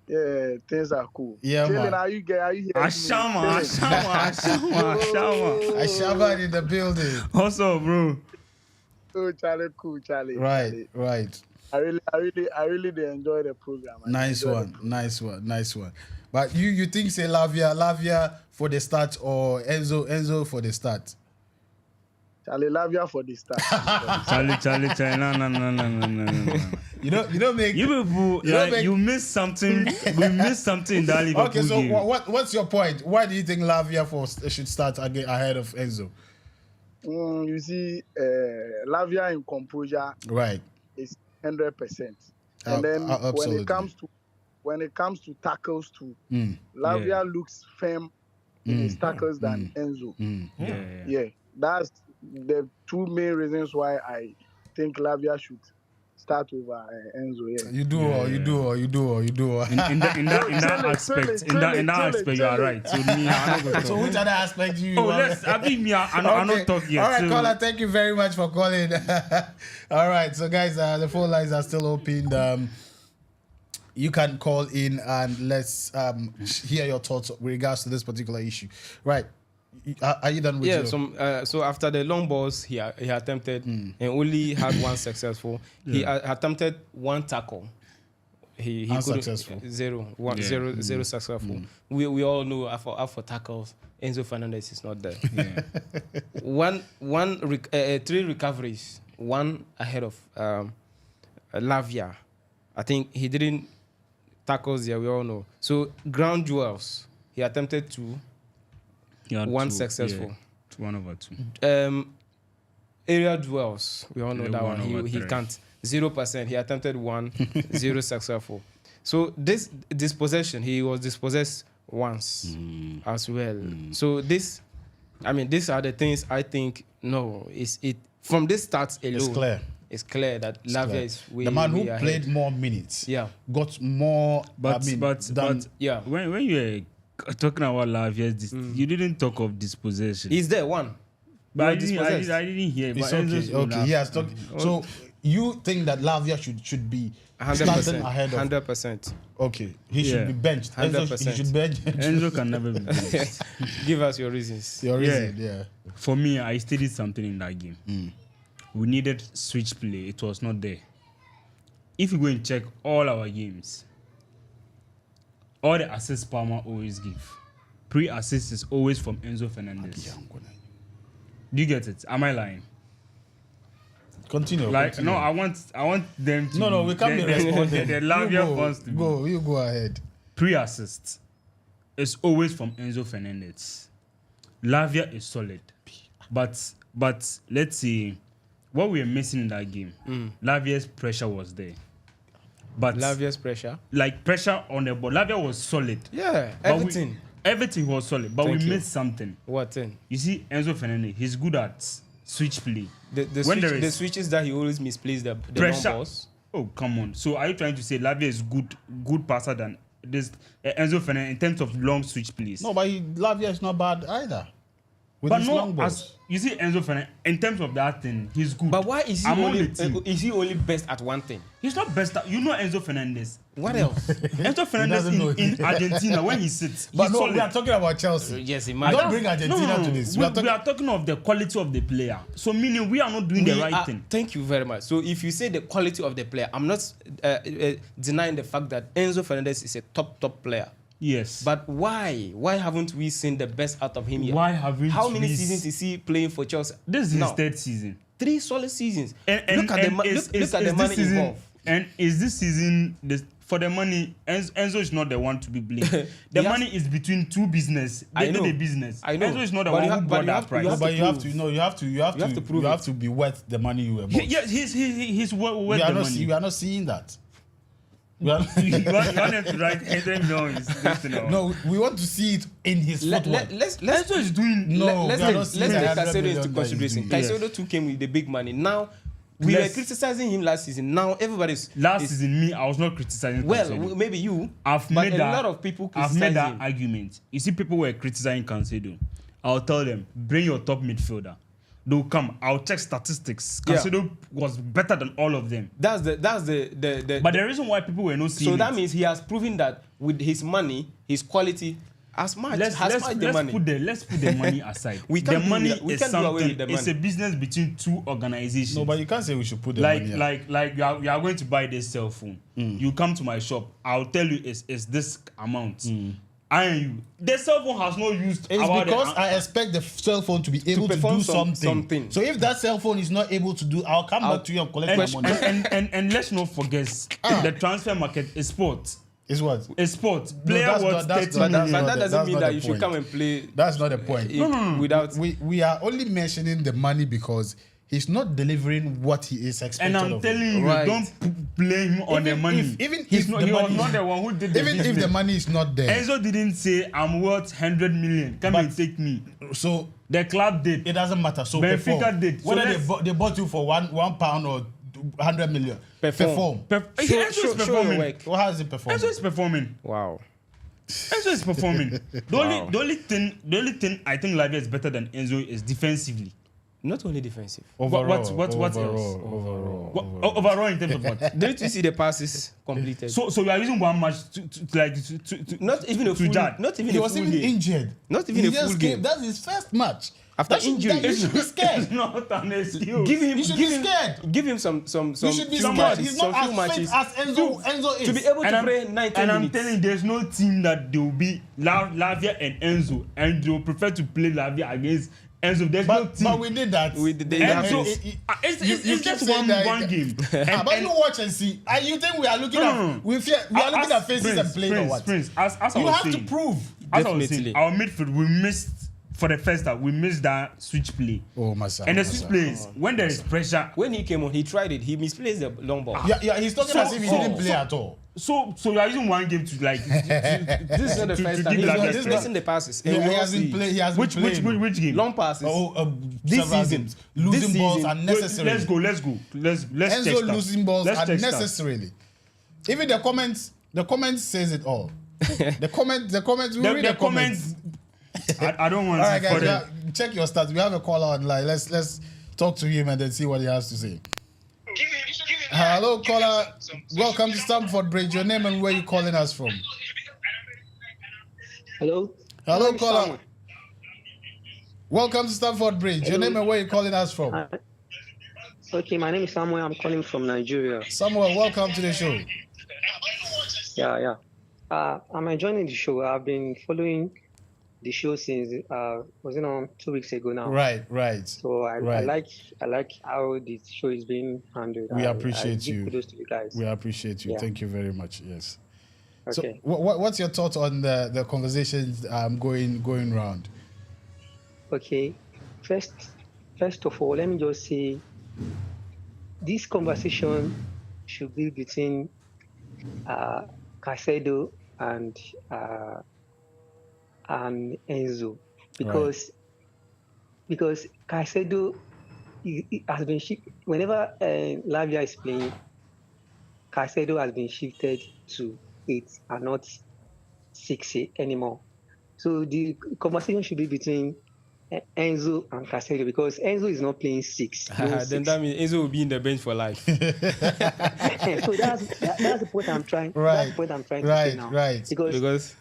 Yeah, things are cool. Yeah, Chilling, man. are you here? Ashama in the building. Also, bro. Oh, Charlie, cool, Charlie. Right. I really enjoy the program. Nice one. But you think say Lavia for the start or Enzo for the start? Charlie, Lavia for the start. Charlie. No. You don't make you people. You missed something. We missed something in that Liverpool Okay, so game. what's your point? Why do you think Lavia should start again ahead of Enzo? You see, Lavia in composure, right, is 100%. And then absolutely. when it comes to tackles too, Lavia looks firm in his tackles than Enzo. Yeah, that's the two main reasons why I think Lavia should start over Enzo. Yeah. You do. In that aspect, you are right. So me, I'm not going to. So which other aspect you? I'm not talking. All right, caller, thank you very much for calling. All right, so guys, the phone lines are still open. You can call in and let's hear your thoughts with regards to this particular issue. Right. Are you done with so after the long balls he attempted and only had one successful. He attempted one tackle. He unsuccessful. Zero successful. We all know for tackles Enzo Fernandez is not there. Three recoveries, one ahead of Lavia. I think he didn't tackles there, we all know. So ground duels, he attempted two. One successful. 1/2. Area duels, we all know that one. He can't. 0%. He attempted 1, 0 successful. So this dispossession, he was dispossessed once as well. So these are the things I think. No, it from this start alone. It's clear that Lavia is way, the man who way played ahead. more minutes. Got more. But when you talking about Lavia, you didn't talk of dispossession. Is there one? But I didn't hear. It's okay. He has talked. So you think that Lavia should be 100% ahead of 100%. Okay, he should be benched. 100%. He should bench. Enzo can never be benched. Give us your reasons. For me, I stated something in that game. We needed switch play. It was not there. If you go and check all our games, all the assists Palmer always give. Pre-assist is always from Enzo Fernandez. Do you get it? Am I lying? Continue. No, I want them to. No, we can't be responding. The Lavia wants to you go ahead. Pre-assist is always from Enzo Fernandez. Lavia is solid, but let's see what we are missing in that game. Lavia's pressure was there. But Lavia's pressure? Like pressure on the ball. Lavia was solid. Yeah, everything. Everything was solid, but we missed something. What thing? You see, Enzo Fernandez, he's good at switch play. The switches that he always misplays the pressure. long balls. Oh, come on. So are you trying to say Lavia is good passer than this Enzo Fernandez in terms of long switch plays? No, but Lavia is not bad either. But no, as you see Enzo Fernandez, in terms of that thing, he's good. But why is he only best at one thing? He's not best at, Enzo Fernandez. What else? Enzo Fernandez in Argentina, when he sits. But no, we are talking about Chelsea. Yes, imagine. Don't bring Argentina to this. We are talking of the quality of the player. So meaning we are not doing the right thing. Thank you very much. So if you say the quality of the player, I'm not denying the fact that Enzo Fernandez is a top player. Yes. But why? Why haven't we seen the best out of him yet? How many seasons is he playing for Chelsea? This is his third season. 3 solid seasons. And look at the money involved. And is this season for the money? Enzo is not the one to be blamed. The money is between two business. They do the business. I know. Enzo is not the one who brought that price. But you have to be worth the money you were bought. Yes, he's worth the money. We are not seeing that. You want him to write Enzo down. No, we want to see it in his footwork. Enzo is doing. Let's take Caicedo into consideration. Caicedo too came with the big money. Now we were criticizing him last season. Now everybody's season. I was not criticizing. Well, maybe you. But a lot of people criticize I've made that argument. You see, people were criticizing Caicedo. I'll tell them, bring your top midfielder. They'll come. I'll check statistics. Caicedo was better than all of them. That's the. But the reason why people were not seeing that means he has proven that with his money, his quality As much let's put the money aside. The money is something. It's a business between two organizations. No, but you can't say we should put the money. Like you are going to buy this cell phone. You come to my shop. I'll tell you it's this amount. The cell phone has not used. It's because I expect the cell phone to be able to do something. So if that cell phone is not able to do, I'll come back to you and collect my money. And let's not forget the transfer market is sport. Is what? It's sport. Player worth 30 million. But that doesn't mean that you should come and play. That's not the point. Without we are only mentioning the money because he's not delivering what he is expected. And I'm telling you, don't blame on the money. Even if he was not the one who did the business. If the money is not there. Enzo didn't say, I'm worth 100 million. Come and take me. So the club did. It doesn't matter. So Benfica did. Whether they bought you for £1 or 100 million. Perform. Enzo is performing. How is it performing? Enzo is performing. Wow. Enzo is performing. The only thing I think Lavia is better than Enzo is defensively. Not only defensive. What else? Overall in terms of what? Don't you see the passes completed? So you are using one match to not even a full judge. Not even he a was full even game. injured. Not even a full game. That's his first match. After injury, you should be scared. It's not an excuse. You should be scared. Give him some You should be scared. matches, He's not as fit as Enzo is. To be able to play 90 minutes. And I'm telling you, there's no team that they will be Lavia and Enzo, and they will prefer to play Lavia against Enzo. There's no team. But we did that. Enzo, it's just one game. But you watch and see. You think we are looking at we are looking at faces and playing or what? Prince, as you have to prove. As I was saying, our midfield, we missed. For the first time, we missed that switch play. Oh, my son. And the switch plays, when there is pressure. When he came on, he tried it. He misplaced the long ball. Yeah, he's talking as if he didn't play at all. So you are using one game to like. This is not the first time. He's missing the passes. He hasn't played. He has which game? Long passes. This season, losing balls unnecessarily. Let's go. Let's Enzo losing balls unnecessarily. Even the comments says it all. The comments. We read the comments. I don't want all right, guys, check your stats. We have a caller online. Let's talk to him and then see what he has to say. Hello, caller. Welcome to Stamford Bridge. Your name and where you calling us from? Hello, caller. Samuel. Welcome to Stamford Bridge. Your name and where you calling us from? Okay, my name is Samuel. I'm calling from Nigeria. Samuel, welcome to the show. Yeah. I'm enjoying the show. I've been following the show since was 2 weeks ago now. Right. So I like how the show is being handled. We appreciate you. Kudos to you guys. We appreciate you. Yeah. Thank you very much. Yes. Okay. So what's your thought on the conversations going round? Okay. First of all, let me just say this conversation should be between Caicedo and Enzo, because Caicedo has been whenever Lavia is playing, Caicedo has been shifted to 8 and not 6 anymore. So the conversation should be between Enzo and Caicedo, because Enzo is not playing 6. Then that means Enzo will be in the bench for life. So that's the point I'm trying. Right. That's the point I'm trying to say now. Right. Because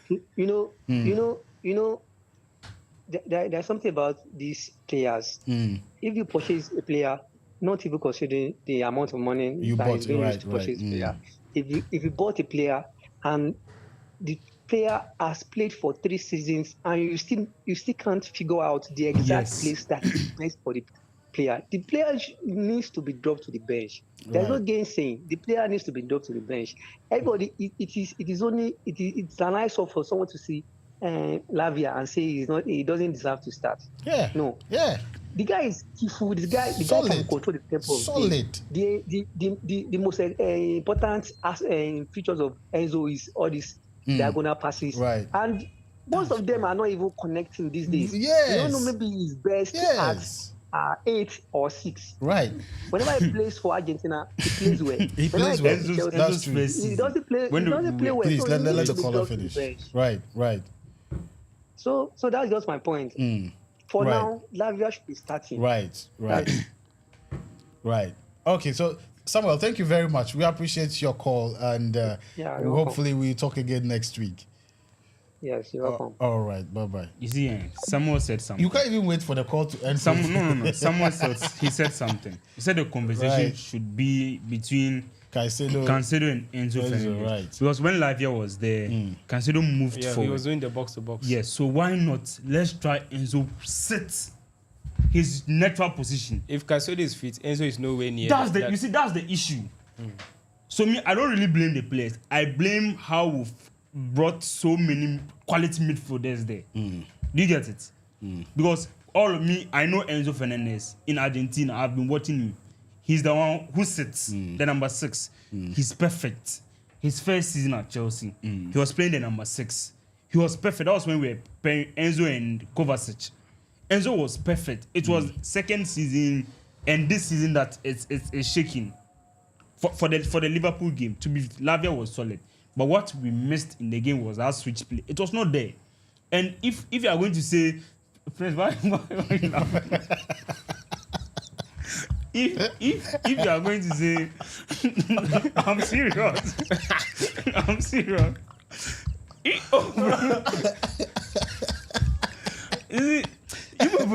there's something about these players. If you purchase a player, not even considering the amount of money you that bought, is being used to purchase a player, if you bought a player and the player has played for 3 seasons and you still can't figure out the exact place that is best for the player needs to be dropped to the bench. There's no gainsaying. The player needs to be dropped to the bench. Everybody, it's an eyesore for someone to see Lavia and say he doesn't deserve to start. Yeah. No. Yeah. The guy is careful. The guy can control the tempo. Solid. The most important features of Enzo is all these diagonal passes. Right. And most of them are not even connecting these days. Yes. You don't know, maybe he's best at 8 or 6. Right. Whenever he plays for Argentina, he plays well. He plays well. That's true. He doesn't play well. Please, so let the caller finish. Right. So that's just my point. For now, Lavia should be starting. Right. Okay, so Samuel, thank you very much. We appreciate your call, and hopefully we talk again next week. Yes, you're welcome. All right, bye-bye. You see, someone said something. You can't even wait for the call to end. No. Someone said, he said something. He said the conversation should be between Caicedo and Enzo Fernandez. Right. Because when Lavia was there, Caicedo moved forward. He was doing the box-to-box. Yes, so why not? Let's try Enzo sit his natural position. If Caicedo is fit, Enzo is nowhere near. You see, that's the issue. So me, I don't really blame the players. I blame how we've brought so many quality midfielders there. Do you get it? Because all of me, I know Enzo Fernandez in Argentina. I've been watching him. He's the one who sits, the number 6. He's perfect. His first season at Chelsea, he was playing the number 6. He was perfect. That was when we were playing Enzo and Kovacic. Enzo was perfect. It was second season and this season that it's shaking. For the Liverpool game, to be Lavia was solid. But what we missed in the game was our switch play. It was not there. And if you are going to say, friends, why you laughing? If you are going to say, I'm serious. I'm serious. You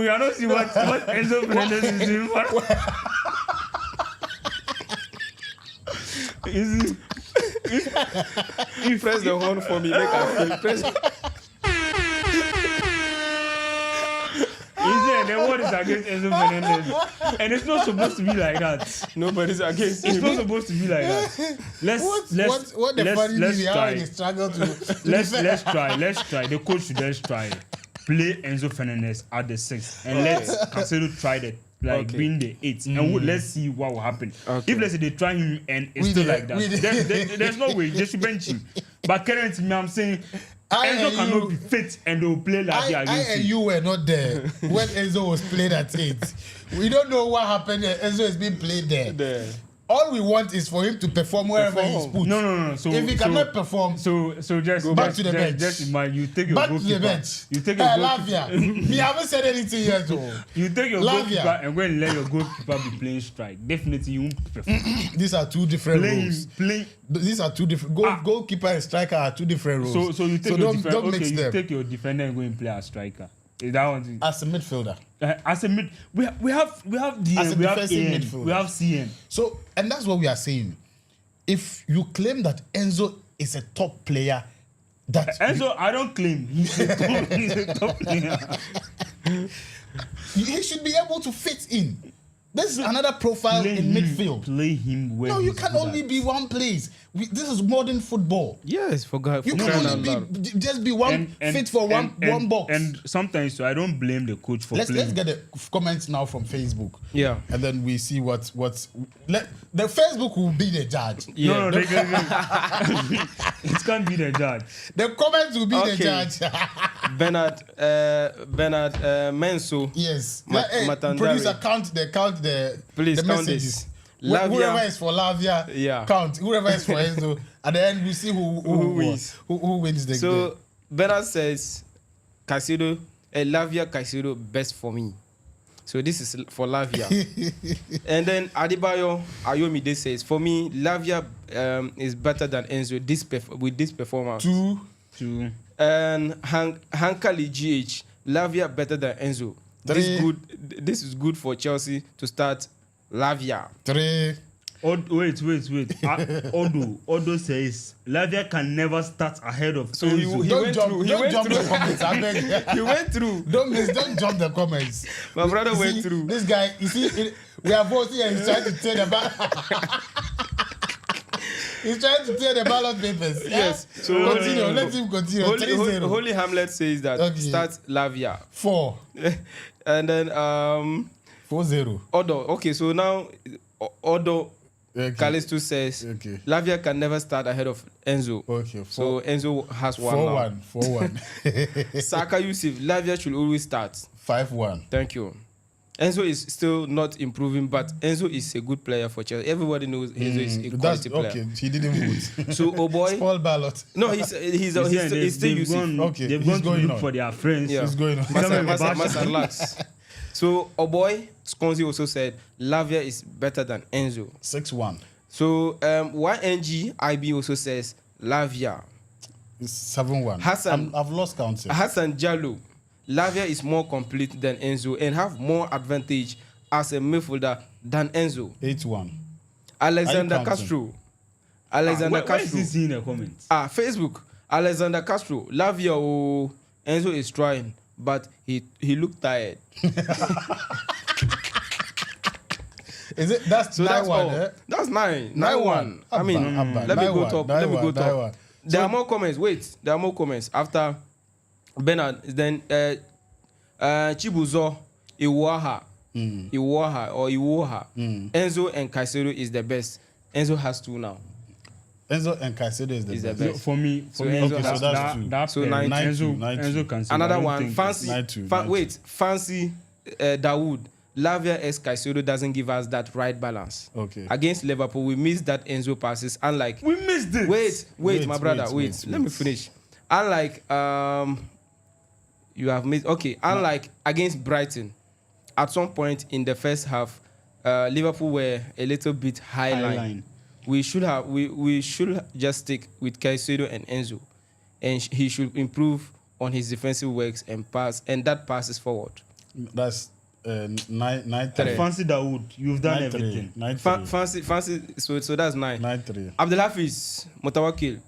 are not see what Enzo Fernandez is doing. You press the horn for me, make I feel. Press. Then what is against Enzo Fernandez? And it's not supposed to be like that. Nobody's against him. It's not supposed to be like that. What the funny thing is how he struggled to let's try. The coach should just try. Play Enzo Fernandez at the 6th and let Caicedo try that. Being the 8th, and let's see what will happen. If let's say they try him and it's still like that, there's no way they should bench him. But currently, I'm saying Enzo cannot be fit and they will play like that against and you were not there when Enzo was played at 8. We don't know what happened. Enzo is being played there. All we want is for him to perform wherever he's put. No. So if he cannot perform, so just go back to the bench. Just imagine you take your back goalkeeper. To the bench. You take your Lavia. Me haven't said anything yet. You take your goalkeeper and go and let your goalkeeper be playing strike. Definitely you won't perform. These are two different roles. These are two different. Goalkeeper and striker are two different roles. So you take your defender. Okay, you take your defender and go and play as striker. Is that one? As a midfielder. As a mid, we have DM, as a we have defensive AM, midfielder. we have CM. So, and that's what we are saying. If you claim that Enzo is a top player, that Enzo, I don't claim he's a top player. He should be able to fit in. This is another profile in midfield. Play him well. No, you can only be one place. This is modern football. Yes, for God. You can only just be one fit for one box. And sometimes, so I don't blame the coach for playing. Let's get the comments now from Facebook. Yeah. And then we see what's the Facebook will be the judge. Yeah. No, it can't be the judge. The comments will be the judge. Bernard Menso. Yes. Producer, count the messages. Lavia. Whoever is for Lavia, count. Whoever is for Enzo. At the end, we see who wins. Who wins the game. So Bernard says, Caicedo, Lavia, Caicedo, best for me. So this is for Lavia. And then Adebayo Ayomide says, for me, Lavia is better than Enzo with this performance. Two. And Hankali GH, Lavia better than Enzo. This is good for Chelsea to start Lavia. 3. Wait. Odo says Lavia can never start ahead of. So he went through. Don't jump the comments. I beg. He went through. Don't jump the comments. My brother went through. This guy, you see, we are voting and he's trying to tell the ballot. He's trying to tear the ballot papers. Yes. So continue. Let him continue. Holy Hamlet says that start Lavia. 4. And then 4-0. Odo. Okay, so now Odo Callisto says Lavia can never start ahead of Enzo. Okay. So Enzo has 1 4-1. Saka Yusuf, Lavia should always start. 5-1. Thank you. Enzo is still not improving, but Enzo is a good player for Chelsea. Everybody knows Enzo is a quality player. Okay, he didn't vote. So, boy. Small ballot. No, he's still using. Okay, they've gone to look for their friends. Yeah. He's going on. Masa relax. So, boy, Skonzi also said Lavia is better than Enzo. 6-1. So, YNG IB also says Lavia. It's 7-1. I've lost count. Hassan Jallo. Lavia is more complete than Enzo and have more advantage as a midfielder than Enzo. 8-1. Alexander Castro. Where is he seeing the comments? Facebook. Alexander Castro. Lavia, Enzo is trying, but he looked tired. Is it? That's so 9-1. That's 9-1. I mean, let me go top. There are more comments. Wait, there are more comments. After Bernard, then Chibuzo, Iwaha, Enzo and Caicedo is the best. Enzo has 2 now. Enzo and Caicedo is the best. For me, Enzo okay, so that's 2. So 9-2. 9-2. Caicedo. Another one, fancy. 9-2. Fancy Dawood. Lavia S. Caicedo doesn't give us that right balance. Okay. Against Liverpool, we missed that Enzo passes. Unlike we missed it. Wait, my brother. Wait. Let me finish. Unlike you have missed. Okay. Unlike against Brighton, at some point in the first half, Liverpool were a little bit high line. We should just stick with Caicedo and Enzo, and he should improve on his defensive works and pass, and that passes forward. That's 9-3. Fancy Dawood, you've done everything. 9-3. Fancy. So that's 9. 9-3. Abdelhafiz Mutawakil.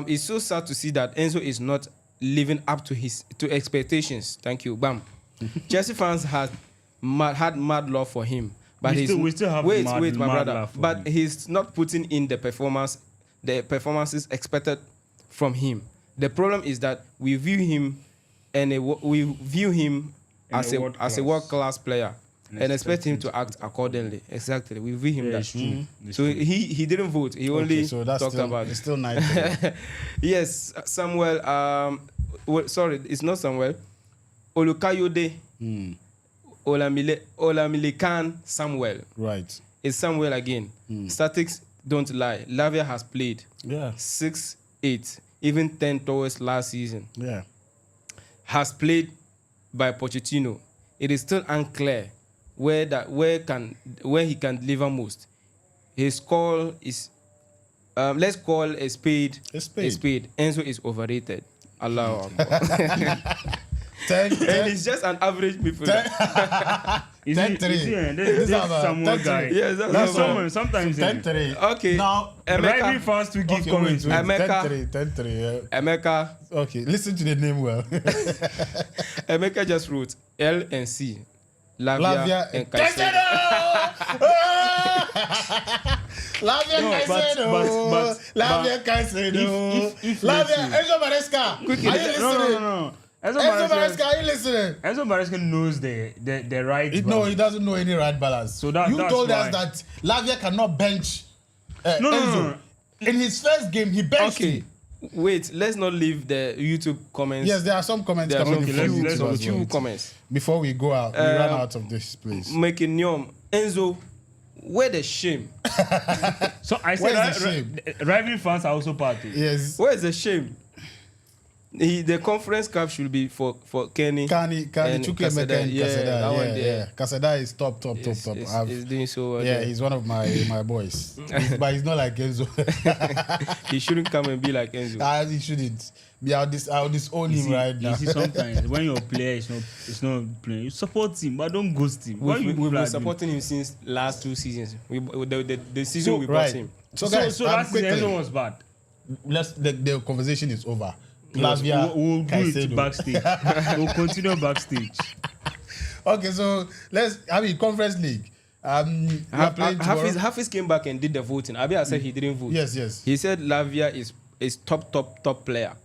It's so sad to see that Enzo is not living up to expectations. Thank you. Bam. Chelsea fans had mad love for him, but we still have my brother. But he's not putting in the performances expected from him. The problem is that we view him as a world-class player and expect him to act accordingly. Exactly. We view him that. So he didn't vote. He only talked about it. It's still 9-3. Yes, Samuel. Sorry, it's not Samuel. Olukayode. Olamilekan Samuel. Right. It's Samuel again. Statistics don't lie. Lavia has played 6-8, even 10 towards last season. Yeah. Has played by Pochettino. It is still unclear where he can deliver most. His call is let's call a spade a spade. Enzo is overrated. Allahu Akbar. And he's just an average midfielder. 10-3. This is someone guy. Yes, that's someone. Sometimes 10-3. Okay. Now, Driving fast to give comments. 10-3. Emeka. Okay, listen to the name well. Emeka just wrote L and C. Lavia and Caicedo. Lavia Caicedo. Lavia Enzo Maresca. Are you listening? No. Enzo Maresca, are you listening? Enzo Maresca knows the right balance. No, he doesn't know any right balance. So that's told us that Lavia cannot bench Enzo. No. In his first game, he benched him. Wait, let's not leave the YouTube comments. Yes, there are some comments coming from let's few comments. Before we go out, we run out of this place. Making Nyom. Enzo, where the shame? So I said rival fans are also party. Yes. Where is the shame? The conference cup should be for Kenny. Casada. Yeah. Casada is top. He's doing so well. Yeah, he's one of my boys. But he's not like Enzo. He shouldn't come and be like Enzo. He shouldn't. I'll disown him right now. You see, sometimes when your player is not playing, you support him, but don't ghost him. We've been supporting him since last 2 seasons. The season we bought him. So guys, last season Enzo was bad. The conversation is over. Lavia, we'll do it backstage. We'll continue backstage. Okay, so Conference League. Hafiz came back and did the voting. Abia said he didn't vote. Yes. He said Lavia is top player.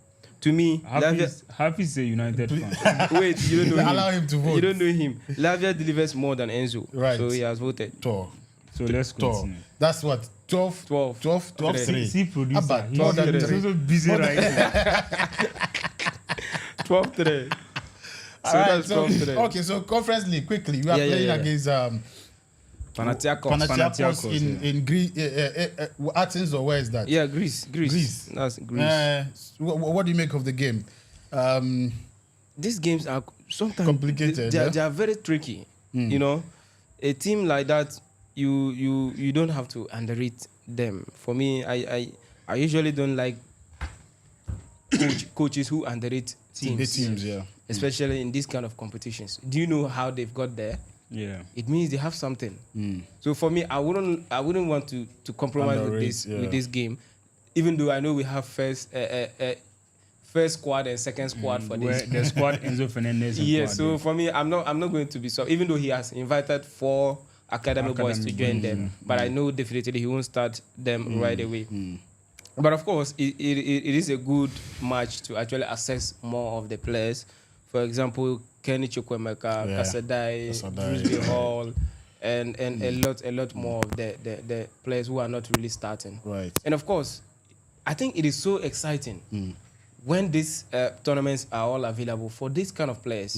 To me, Hafiz is a United fan. Wait, you don't know him. Allow him to vote. You don't know him. Lavia delivers more than Enzo. Right. So he has voted. So let's continue. That's what? 12-3. See, producer. He's also busy right now. 12-3. So that's 12-3. Okay, so Conference League, quickly. We are playing against Panathinaikos in Greece, Athens, or where is that? Yeah, Greece. That's Greece. What do you make of the game? These games are sometimes complicated. They are very tricky. You know, a team like that, you don't have to underrate them. For me, I usually don't like coaches who underrate teams. Yeah. Especially in these kind of competitions. Do you know how they've got there? Yeah. It means they have something. So for me, I wouldn't want to compromise with this game, even though I know we have first squad and second squad for this. The squad Enzo Fernandez. So for me, I'm not going to be so. Even though he has invited 4 academy boys to join them, but I know definitely he won't start them right away. But of course, it is a good match to actually assess more of the players. For example, Kenny Chukwemeka, Kasadai, Brisbane Hall, and a lot more of the players who are not really starting. Right. And of course, I think it is so exciting when these tournaments are all available for this kind of players.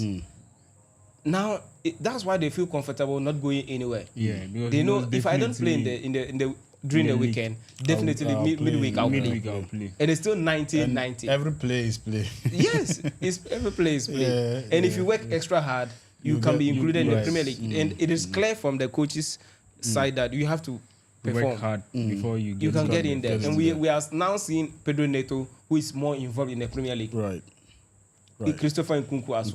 Now, that's why they feel comfortable not going anywhere. Yeah, because they know if I don't play in the during the weekend, definitely midweek I'll play. And it's still 90. Every play is play. Yes, every play is play. And if you work extra hard, you can be included in the Premier League. And it is clear from the coach's side that you have to perform. Work hard before you can get in there. And we are now seeing Pedro Neto, who is more involved in the Premier League. Right. Christopher Nkunku as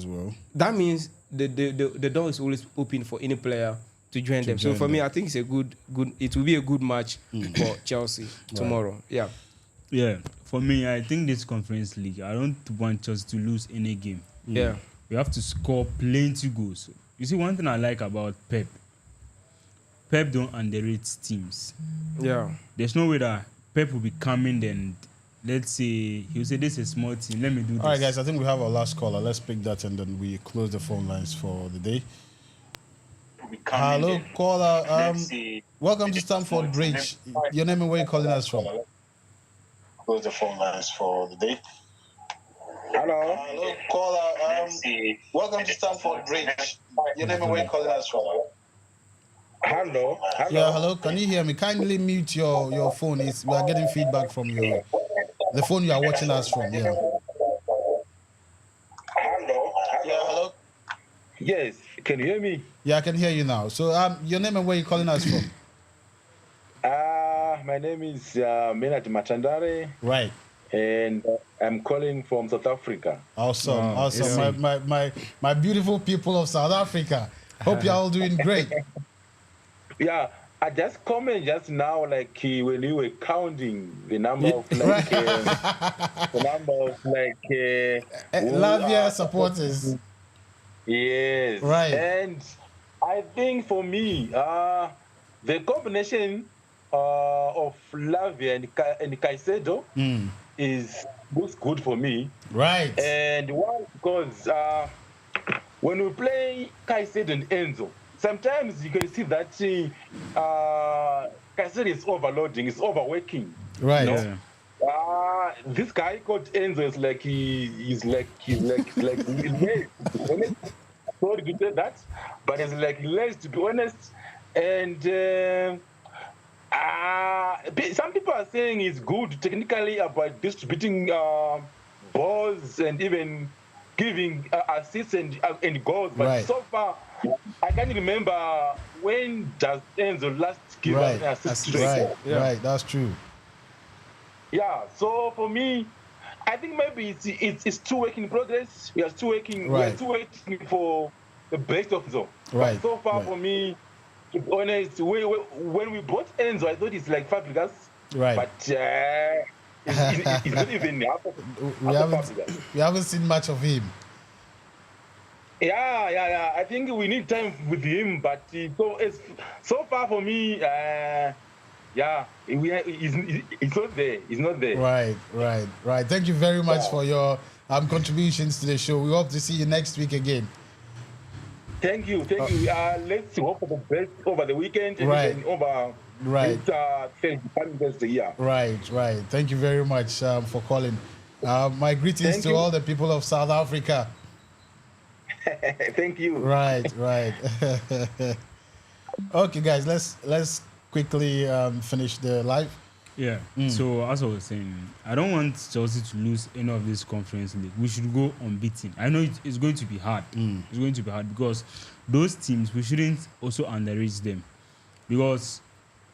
well. That means the door is always open for any player to join them. So for me, I think it's a good. It will be a good match for Chelsea tomorrow. Yeah. Yeah. For me, I think this Conference League, I don't want Chelsea to lose any game. Yeah. We have to score plenty goals. You see, one thing I like about Pep don't underrate teams. Yeah. There's no way that Pep will be coming and let's say he'll say this is a small team. Let me do this. All right, guys. I think we have our last caller. Let's pick that and then we close the phone lines for the day. Hello, caller. Welcome to Stamford Bridge. Your name and where you're calling us from? Close the phone lines for the day. Hello, caller. Welcome to Stamford Bridge. Your name and where you're calling us from? Hello. Yeah, hello. Can you hear me? Kindly mute your phone. We are getting feedback from the phone you are watching us from. Yeah. Hello. Yeah, hello. Yes. Can you hear me? Yeah, I can hear you now. So, your name and where you're calling us from? My name is Menat Machandare. Right. And I'm calling from South Africa. Awesome, awesome. Yeah. My beautiful people of South Africa. Hope you're all doing great. Yeah, I just comment just now, like when you were counting the number of like Lavia supporters. Yes. Right. And I think for me, the combination of Lavia and Caicedo looks good for me. Right. And why? Because when we play Caicedo and Enzo, sometimes you can see that Caicedo is overloading, is overworking. Right. You know? This guy called Enzo is like he's like sorry to say that, but it's like less, to be honest. And some people are saying it's good technically about distributing balls and even giving assists and goals, but so far I can't remember when does Enzo last give an assist. Right, that's true. Yeah, so for me, I think maybe it's still work in progress. We are still working. We are still waiting for the best of them. Right. But so far for me, to be honest, when we bought Enzo, I thought it's like Fabregas. Right. But it's not even half of we haven't seen much of him. Yeah. I think we need time with him, but so far for me, it's not there. It's not there. Right. Thank you very much for your contributions to the show. We hope to see you next week again. Thank you. Let's hope for the best over the weekend and then over the year. Right. Thank you very much for calling. My greetings to all the people of South Africa. Thank you. Right. Okay, guys, let's quickly finish the live. Yeah. So as I was saying, I don't want Chelsea to lose any of this Conference League. We should go unbeaten. I know it's going to be hard. It's going to be hard because those teams, we shouldn't also underrate them because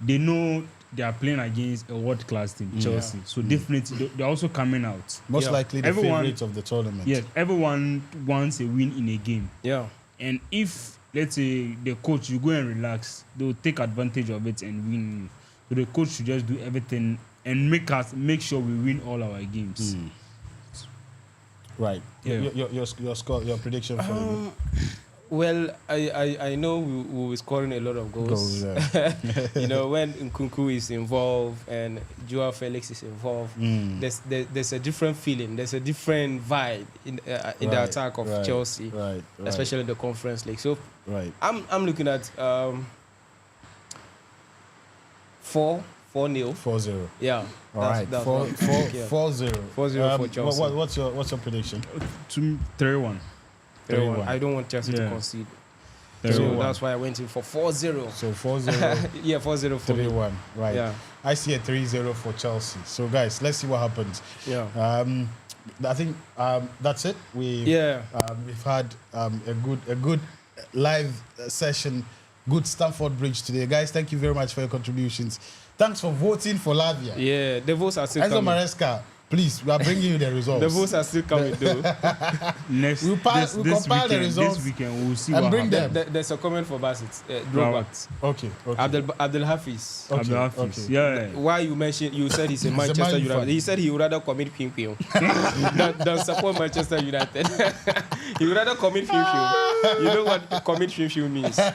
they know they are playing against a world-class team, Chelsea. So definitely they're also coming out. Most likely the favorite of the tournament. Yes, everyone wants a win in a game. Yeah. And if, let's say, the coach, you go and relax, they'll take advantage of it and win. So the coach should just do everything and make sure we win all our games. Right. Yeah. Your score, your prediction for the game. Well, I know we will be scoring a lot of goals. Yeah. You know, when Nkunku is involved and Joao Felix is involved, there's a different feeling. There's a different vibe in the attack of Chelsea, especially in the Conference League. So I'm looking at 4-0. 4-0. Yeah. All right. 4-0. 4-0 for Chelsea. What's your prediction? 3-1. I don't want Chelsea to concede. So that's why I went in for 4-0. So 4-0. Yeah, 4-0 for 3-1. Right. Yeah. I see a 3-0 for Chelsea. So guys, let's see what happens. Yeah. I think that's it. We've had a good live session. Good Stamford Bridge today, guys. Thank you very much for your contributions. Thanks for voting for Lavia. Yeah, the votes are still Enzo coming. Maresca, please, we are bringing you the results. The votes are still coming, though. We'll compile the results this weekend. We'll see and what bring happens. them. There's a comment for Bassett. Drogba. Okay. Abdel Hafiz. Abdel Hafiz. Yeah. Why you said he's a Manchester United. He said he would rather commit ping than support Manchester United. He would rather commit ping. You know what commit ping means? Oh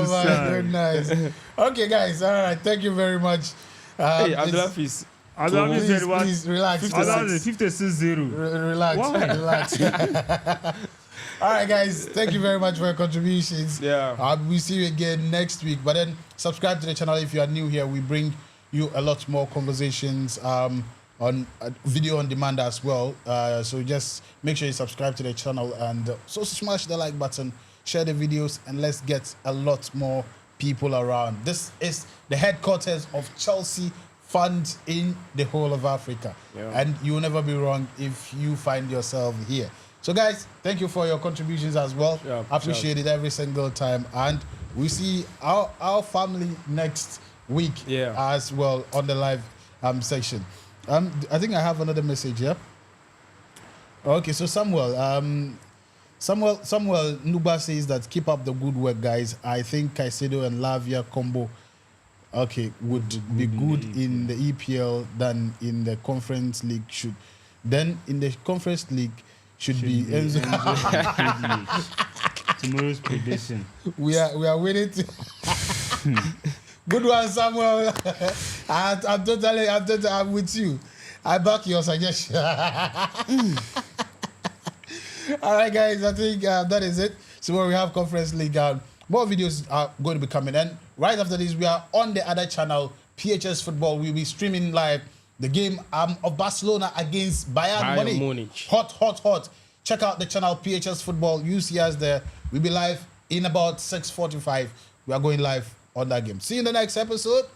my goodness. Okay, guys. All right. Thank you very much. Hey, Abdel Hafiz. Please relax. 56-0. Relax. All right, guys. Thank you very much for your contributions. Yeah. We'll see you again next week. But then subscribe to the channel if you are new here. We bring you a lot more conversations on video on demand as well. So just make sure you subscribe to the channel and so smash the like button, share the videos, and let's get a lot more people around. This is the headquarters of Chelsea fans in the whole of Africa. And you will never be wrong if you find yourself here. So guys, thank you for your contributions as well. Appreciate it every single time. And we see our family next week as well on the live section. I think I have another message here. Okay, so Samuel Nuba says that keep up the good work, guys. I think Caicedo and Lavia combo would be good in the EPL than in the Conference League. Then in the Conference League should be Enzo. Tomorrow's prediction. We are winning. Good one, Samuel. I'm with you. I back your suggestion. All right, guys. I think that is it. So we have Conference League. More videos are going to be coming. And right after this, we are on the other channel, PHS Football. We'll be streaming live the game of Barcelona against Bayern Munich. Hot. Check out the channel, PHS Football. You see us there. We'll be live in about 6:45. We are going live on that game. See you in the next episode.